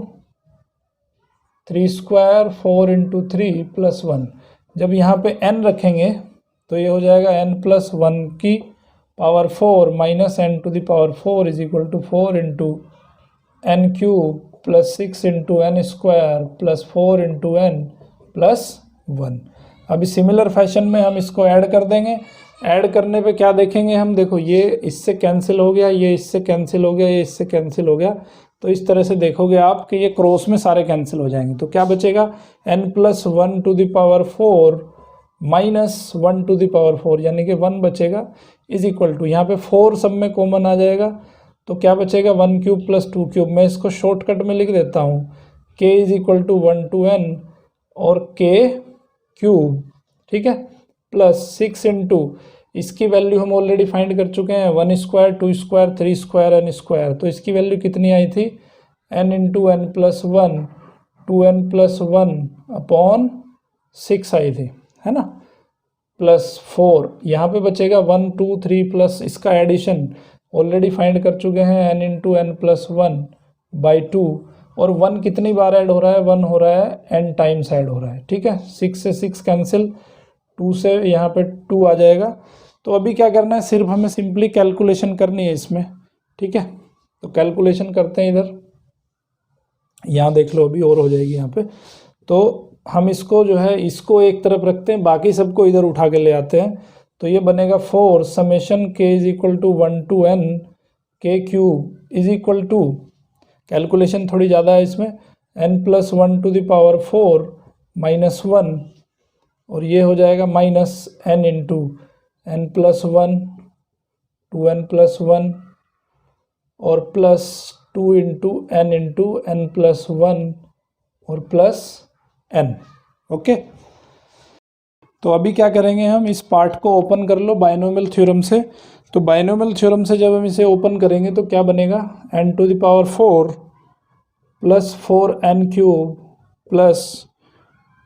3 square 4 into 3 plus 1। जब यहाँ पे n रखेंगे तो ये हो जाएगा n प्लस 1 की power 4 minus n to the power 4 is equal to 4 into n cube plus 6 into n square plus 4 into n plus 1। अभी सिमिलर फैशन में हम इसको ऐड कर देंगे। ऐड करने पे क्या देखेंगे हम, देखो ये इससे कैंसिल हो गया, ये इससे कैंसिल हो गया, ये इससे कैंसिल हो गया। तो इस तरह से देखोगे आप कि ये क्रॉस में सारे कैंसिल हो जाएंगे। तो क्या बचेगा, n plus 1 to the power 4 minus 1 to the power 4 यानी कि 1 बचेगा इज इक्वल टू, यहाँ पे 4 सब में कॉमन आ जाएगा तो क्या बचेगा 1 क्यूब प्लस 2 क्यूब। मैं इसको शॉर्टकट में लिख देता हूँ, k is equal to 1 to n और k क्यूब। ठीक है, प्लस 6 इंटू इसकी वैल्यू हम ऑलरेडी फाइंड कर चुके हैं 1 square 2 square 3 square n square. तो इसकी वैल्यू कितनी आई थी, n into n plus 1 2n plus 1 upon 6 आई थी, है ना, प्लस 4। यहाँ पे बचेगा 1 2 3 प्लस इसका एडिशन ऑलरेडी फाइंड कर चुके हैं n into n plus 1 by 2। और 1 कितनी बार ऐड हो रहा है, 1 हो रहा है n टाइम्स ऐड हो रहा है। ठीक है, 6 से 6 कैंसिल, 2 से यहाँ पे 2 आ जाएगा। तो अभी क्या करना है, सिर्फ हमें सिंपली कैलकुलेशन करनी है इसमें। ठीक है, तो कैलकुलेशन करते हैं इधर, यहाँ देख लो अभी और हो जाएगी यहाँ पे। तो हम इसको जो है इसको एक तरफ रखते हैं, बाकी सबको इधर उठा के ले आते हैं। तो ये बनेगा 4 summation k is equal to 1 to n k cube is equal to, calculation थोड़ी ज़्यादा है इसमें, n plus 1 to the power 4 minus 1 और ये हो जाएगा minus n into n plus 1 2n plus 1 और प्लस 2 इंटू n प्लस 1 और प्लस n। ओके, तो अभी क्या करेंगे हम, इस पार्ट को ओपन कर लो बाइनोमियल थ्योरम से। तो बाइनोमियल थ्योरम से जब हम इसे ओपन करेंगे तो क्या बनेगा, n to the power 4 plus 4n cube plus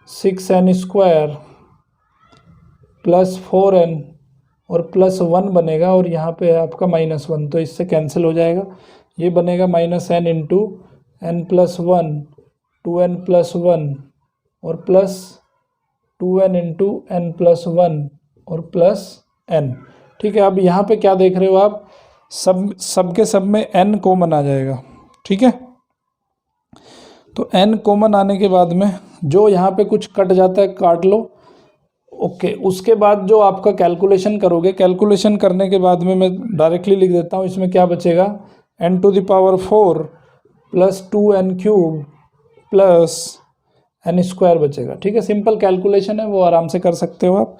6n square plus 4n और प्लस 1 बनेगा और यहाँ पे है आपका माइनस 1, तो इससे कैंसिल हो जाएगा। ये बनेगा minus n into n plus 1 2n plus 1 और plus 2n into n plus 1 और प्लस n। ठीक है, अब यहाँ पे क्या देख रहे हो आप, सब के सब में n कॉमन आ जाएगा। ठीक है, तो n कॉमन आने के बाद में जो यहाँ पे कुछ कट जाता है काट लो। ओके, उसके बाद जो आपका कैलकुलेशन करोगे, कैलकुलेशन करने के बाद में मैं डायरेक्टली लिख देता हूँ, इसमें क्या बचेगा, n to the power 4 plus 2n cube plus n square बचेगा। ठीक है, सिंपल कैलकुलेशन है, वो आराम से कर सकते हो आप।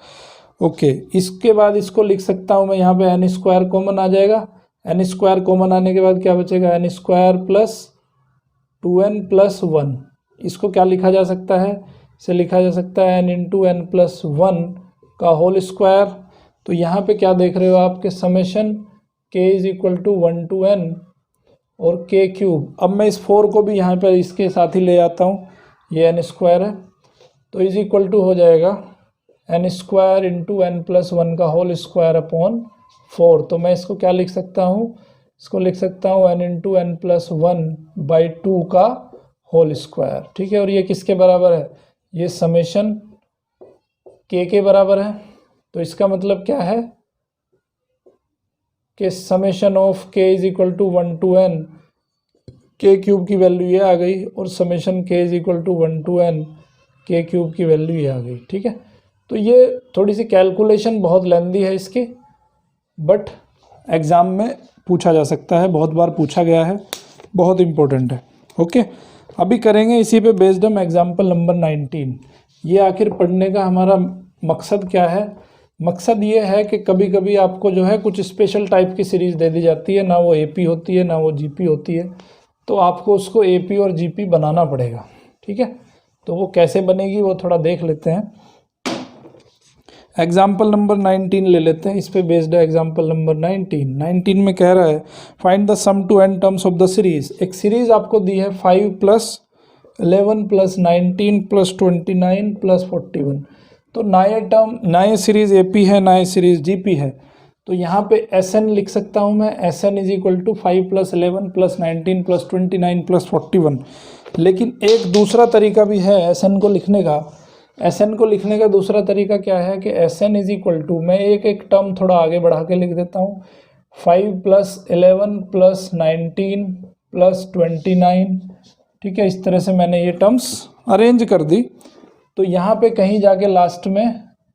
ओके, इसके बाद इसको लिख सकता हूँ मैं, यहाँ पे n स्क्वायर कॉमन आ जाएगा। n स्क्वायर कॉमन आने के बाद क्या बचेगा, n square plus 2n plus 1। इसको क्या लिखा जा सकता है, इसे लिखा जा सकता है n इंटू n प्लस 1 का होल स्क्वायर। तो यहाँ पे क्या देख रहे हो आपके, summation k is equal to 1 to n और k क्यूब। अब मैं इस 4 को भी यहाँ पर इसके साथ ही ले आता हूँ, ये n स्क्वायर है तो इज इक्वल टू हो जाएगा n square into n plus one का होल स्क्वायर अपॉन 4। तो मैं इसको क्या लिख सकता हूँ, इसको लिख सकता हूँ n into n plus one by 2 का होल स्क्वायर। ठीक है, और ये किसके बराबर है, ये समेशन k के बराबर है। तो इसका मतलब क्या है कि summation of k is equal to 1 to n, k cube की वैल्यू ये आ गई, और summation k is equal to 1 to n k cube की वैल्यू ये आ गई। ठीक है, तो ये थोड़ी सी कैलकुलेशन बहुत लेंदी है इसकी, बट एग्ज़ाम में पूछा जा सकता है, बहुत बार पूछा गया है, बहुत इम्पोर्टेंट है। ओके, अभी करेंगे इसी पे बेस्ड हम एग्जाम्पल नंबर 19। ये आखिर पढ़ने का हमारा मकसद क्या है, मकसद ये है कि कभी कभी आपको जो है कुछ स्पेशल टाइप की सीरीज़ दे दी जाती है, ना वो एपी होती है ना वो जीपी होती है, तो आपको उसको एपी और जीपी बनाना पड़ेगा। ठीक है, तो वो कैसे बनेगी वो थोड़ा देख लेते हैं। एग्जाम्पल नंबर 19 ले लेते हैं, इस पे बेस्ड है एग्जाम्पल नंबर 19 में कह रहा है find the sum to n terms of the series. एक सीरीज आपको दी है 5 + 11 + 19 + 29 + 41। तो ना ये सीरीज एपी है ना ये सीरीज जीपी है, तो यहाँ पे Sn लिख सकता हूँ मैं, Sn इज इक्वल टू 5 + 11 + 19 + 29 + 41। लेकिन एक दूसरा तरीका भी है Sn को लिखने का। Sn को लिखने का दूसरा तरीका क्या है कि Sn इज इक्वल टू, मैं एक टर्म थोड़ा आगे बढ़ा के लिख देता हूँ, 5 + 11 + 19 + 29। ठीक है, इस तरह से मैंने ये टर्म्स अरेंज कर दी। तो यहाँ पे कहीं जाके लास्ट में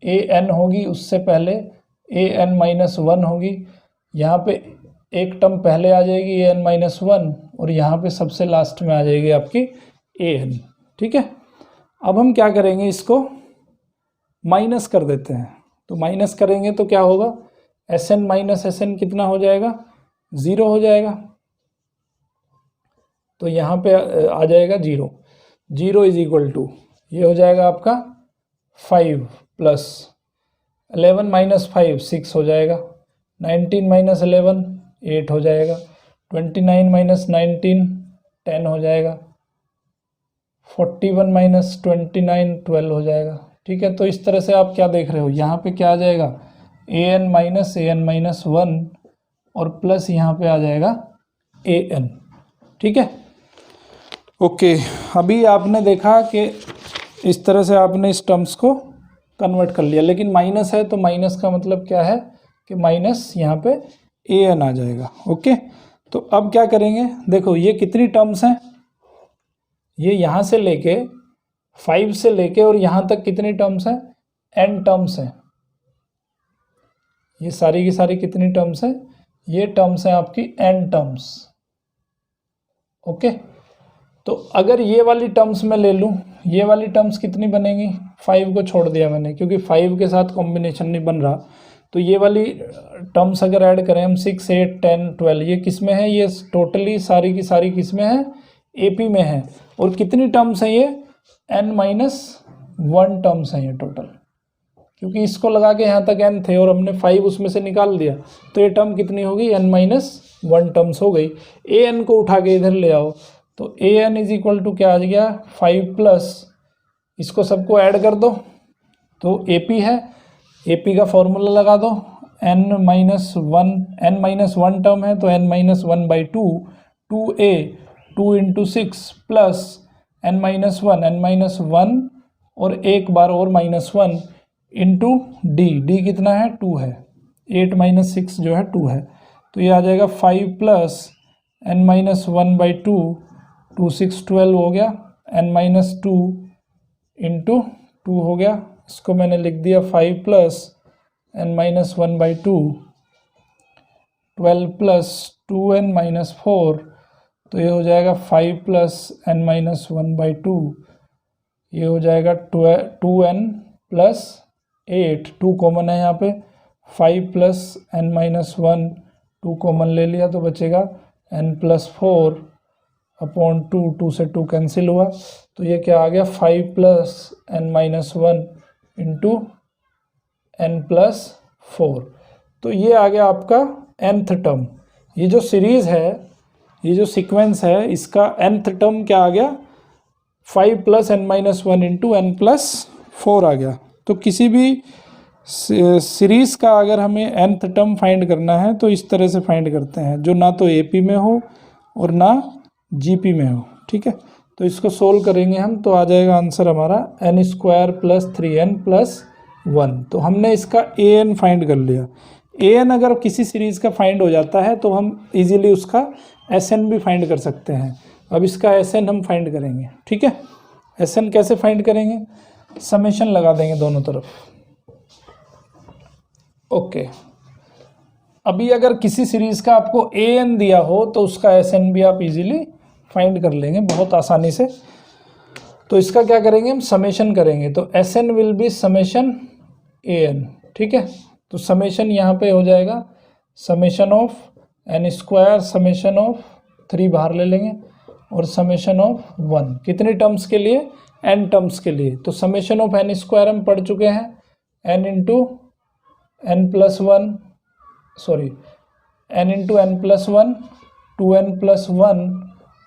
an होगी, उससे पहले an-1 होगी, यहाँ पे एक टर्म पहले आ जाएगी an-1, और यहाँ पे सबसे लास्ट में आ जाएगी आपकी an। ठीक है, अब हम क्या करेंगे, इसको माइनस कर देते हैं। तो माइनस करेंगे तो क्या होगा, Sn माइनस Sn कितना हो जाएगा, 0 हो जाएगा। तो यहाँ पे आ जाएगा 0, 0 इज इक्वल टू ये हो जाएगा आपका 5 + 11 - 5 6 हो जाएगा, 19 - 11 8 हो जाएगा, 29 - 19 10 हो जाएगा, 41 - 29 12 हो जाएगा। ठीक है, तो इस तरह से आप क्या देख रहे हो, यहाँ पे क्या आ जाएगा an-1 और प्लस यहाँ पे आ जाएगा an। ठीक है, ओके, अभी आपने देखा कि इस तरह से आपने इस टर्म्स को कन्वर्ट कर लिया, लेकिन माइनस है तो माइनस का मतलब क्या है कि माइनस यहाँ पे an आ जाएगा। ओके, तो अब क्या करेंगे, देखो ये कितनी टर्म्स हैं, ये यहाँ से लेके 5 से लेके और यहाँ तक कितनी टर्म्स हैं, n टर्म्स हैं। ये सारी की सारी कितनी टर्म्स हैं, ये टर्म्स हैं आपकी n टर्म्स। ओके, तो अगर ये वाली टर्म्स मैं ले लूँ, ये वाली टर्म्स कितनी बनेंगी, 5 को छोड़ दिया मैंने क्योंकि 5 के साथ कॉम्बिनेशन नहीं बन रहा। तो ये वाली टर्म्स अगर ऐड करें हम 6 8 10 12, ये किस में है, ये टोटली सारी की सारी किस में है, एपी में है। और कितनी टर्म्स हैं, ये n-1 टर्म्स हैं ये टोटल, क्योंकि इसको लगा के यहाँ तक n थे और हमने 5 उसमें से निकाल दिया, तो ये टर्म कितनी होगी, n-1 टर्म्स हो गई। an को उठा के इधर ले आओ, तो an इज इक्वल टू क्या आ गया, 5 प्लस, इसको सबको ऐड कर दो तो AP है, AP का फॉर्मूला लगा दो, n-1 टर्म है तो n-1/2, 2a 2 × 6 प्लस n-1 और एक बार और -1 इंटू d कितना है, 2 है, 8 - 6 जो है 2 है, तो ये आ जाएगा 5 प्लस n-1/2, 2 6 12 हो गया, n-2 इंटू 2 हो गया, इसको मैंने लिख दिया 5 प्लस n-1/2, 12 प्लस 2n-4, तो ये हो जाएगा 5 प्लस n-1/2, ये हो जाएगा 2n प्लस 8, 2 कॉमन है यहाँ पे, 5 प्लस n-1, 2 कॉमन ले लिया तो बचेगा n+4 अपॉन 2, 2 से 2 कैंसिल हुआ, तो ये क्या आ गया, 5 प्लस n-1 इंटू n+4। तो ये आ गया आपका nth टर्म। ये जो सीरीज़ है, ये जो सीक्वेंस है, इसका nth टर्म क्या आ गया, 5 प्लस n-1 इंटू n+4। 4 आ गया। तो किसी भी सीरीज़ का अगर हमें nth टर्म फाइंड करना है तो इस तरह से फाइंड करते हैं, जो ना तो AP में हो और ना GP में हो, ठीक है। तो इसको सोल्व करेंगे हम, तो आ जाएगा आंसर हमारा n² + 3n + 1। तो हमने इसका an फाइंड कर लिया। an अगर किसी सीरीज़ का फाइंड हो जाता है तो हम इजीली उसका sn भी फाइंड कर सकते हैं। अब इसका sn हम फाइंड करेंगे, ठीक है। sn कैसे फाइंड करेंगे, समेशन लगा देंगे दोनों तरफ। ओके, अभी अगर किसी सीरीज़ का आपको an दिया हो तो उसका sn भी आप इजीली फाइंड कर लेंगे बहुत आसानी से। तो इसका क्या करेंगे, हम समेशन करेंगे। तो sn will be summation an, ठीक है। तो समेशन यहाँ पे हो जाएगा summation of n² summation of 3 बाहर ले लेंगे और समेशन ऑफ 1, कितने टर्म्स के लिए, n टर्म्स के लिए। तो समेशन ऑफ n² हम पढ़ चुके हैं, n into n + 1 sorry n into n + 1 2n +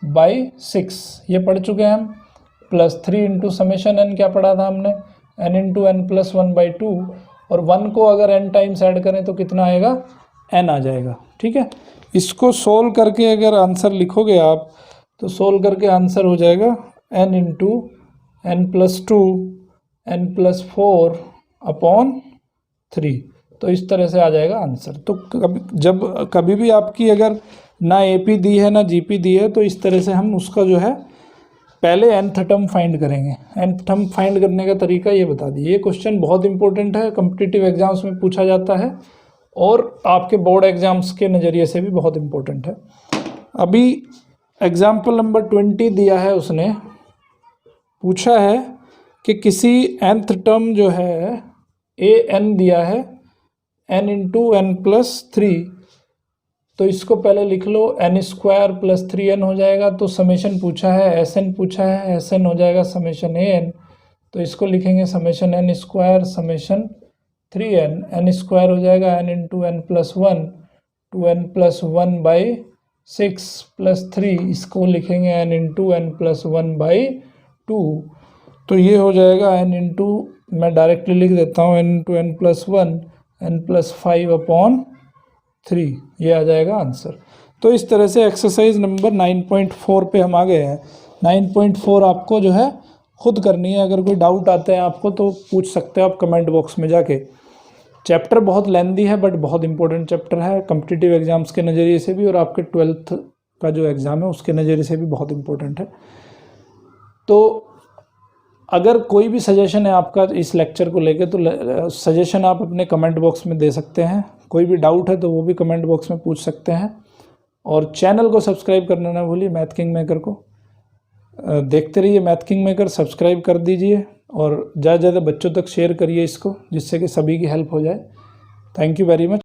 1/6 ये पढ़ चुके हैं हम, प्लस 3 इंटू समेशन n क्या पढ़ा था हमने, n इंटू n + 1/2, और 1 को अगर n टाइम्स ऐड करें तो कितना आएगा, n आ जाएगा, ठीक है। इसको सोल्व करके अगर आंसर लिखोगे आप तो सोल्व करके आंसर हो जाएगा n इंटू n + 2 n + 4/3। तो इस तरह से आ जाएगा आंसर। तो जब कभी भी आपकी अगर ना AP दी है ना GP दी है तो इस तरह से हम उसका जो है पहले nth टर्म फाइंड करेंगे। nth टर्म फाइंड करने का तरीका ये बता दिए। ये क्वेश्चन बहुत इंपॉर्टेंट है, कॉम्पिटिटिव एग्जाम्स में पूछा जाता है और आपके बोर्ड एग्जाम्स के नज़रिए से भी बहुत इंपॉर्टेंट है। अभी एग्जाम्पल नंबर 20 दिया है, उसने पूछा है कि किसी nth टर्म जो है an दिया है n इंटू n + 3, तो इसको पहले लिख लो, n² + 3n हो जाएगा। तो समेशन पूछा है, sn पूछा है, sn हो जाएगा समेशन an। तो इसको लिखेंगे summation n² summation 3n, n² हो जाएगा n इंटू n + 1 2n + 1/6 + 3, इसको लिखेंगे n इंटू n + 1/2। तो ये हो जाएगा n इंटू, मैं डायरेक्टली लिख देता हूँ, n इंटू n + 1 n + 5/3, ये आ जाएगा आंसर। तो इस तरह से एक्सरसाइज नंबर 9.4 पे हम आ गए हैं। 9.4 आपको जो है खुद करनी है। अगर कोई डाउट आता है आपको तो पूछ सकते हो आप कमेंट बॉक्स में जाके। चैप्टर बहुत लेंदी है बट बहुत इंपॉर्टेंट चैप्टर है, कॉम्पिटिटिव एग्जाम्स के नज़रिए से भी और आपके 12th का जो एग्ज़ाम है उसके नज़रिए से भी बहुत इंपॉर्टेंट है। तो अगर कोई भी सजेशन है आपका इस लेक्चर को लेके तो सजेशन आप अपने कमेंट बॉक्स में दे सकते हैं। कोई भी डाउट है तो वो भी कमेंट बॉक्स में पूछ सकते हैं। और चैनल को सब्सक्राइब करना ना भूलिए, मैथ किंग मेकर को देखते रहिए। मैथ किंग मेकर सब्सक्राइब कर दीजिए और ज़्यादा से ज़्यादा बच्चों तक शेयर करिए इसको, जिससे कि सभी की हेल्प हो जाए। Thank you very much.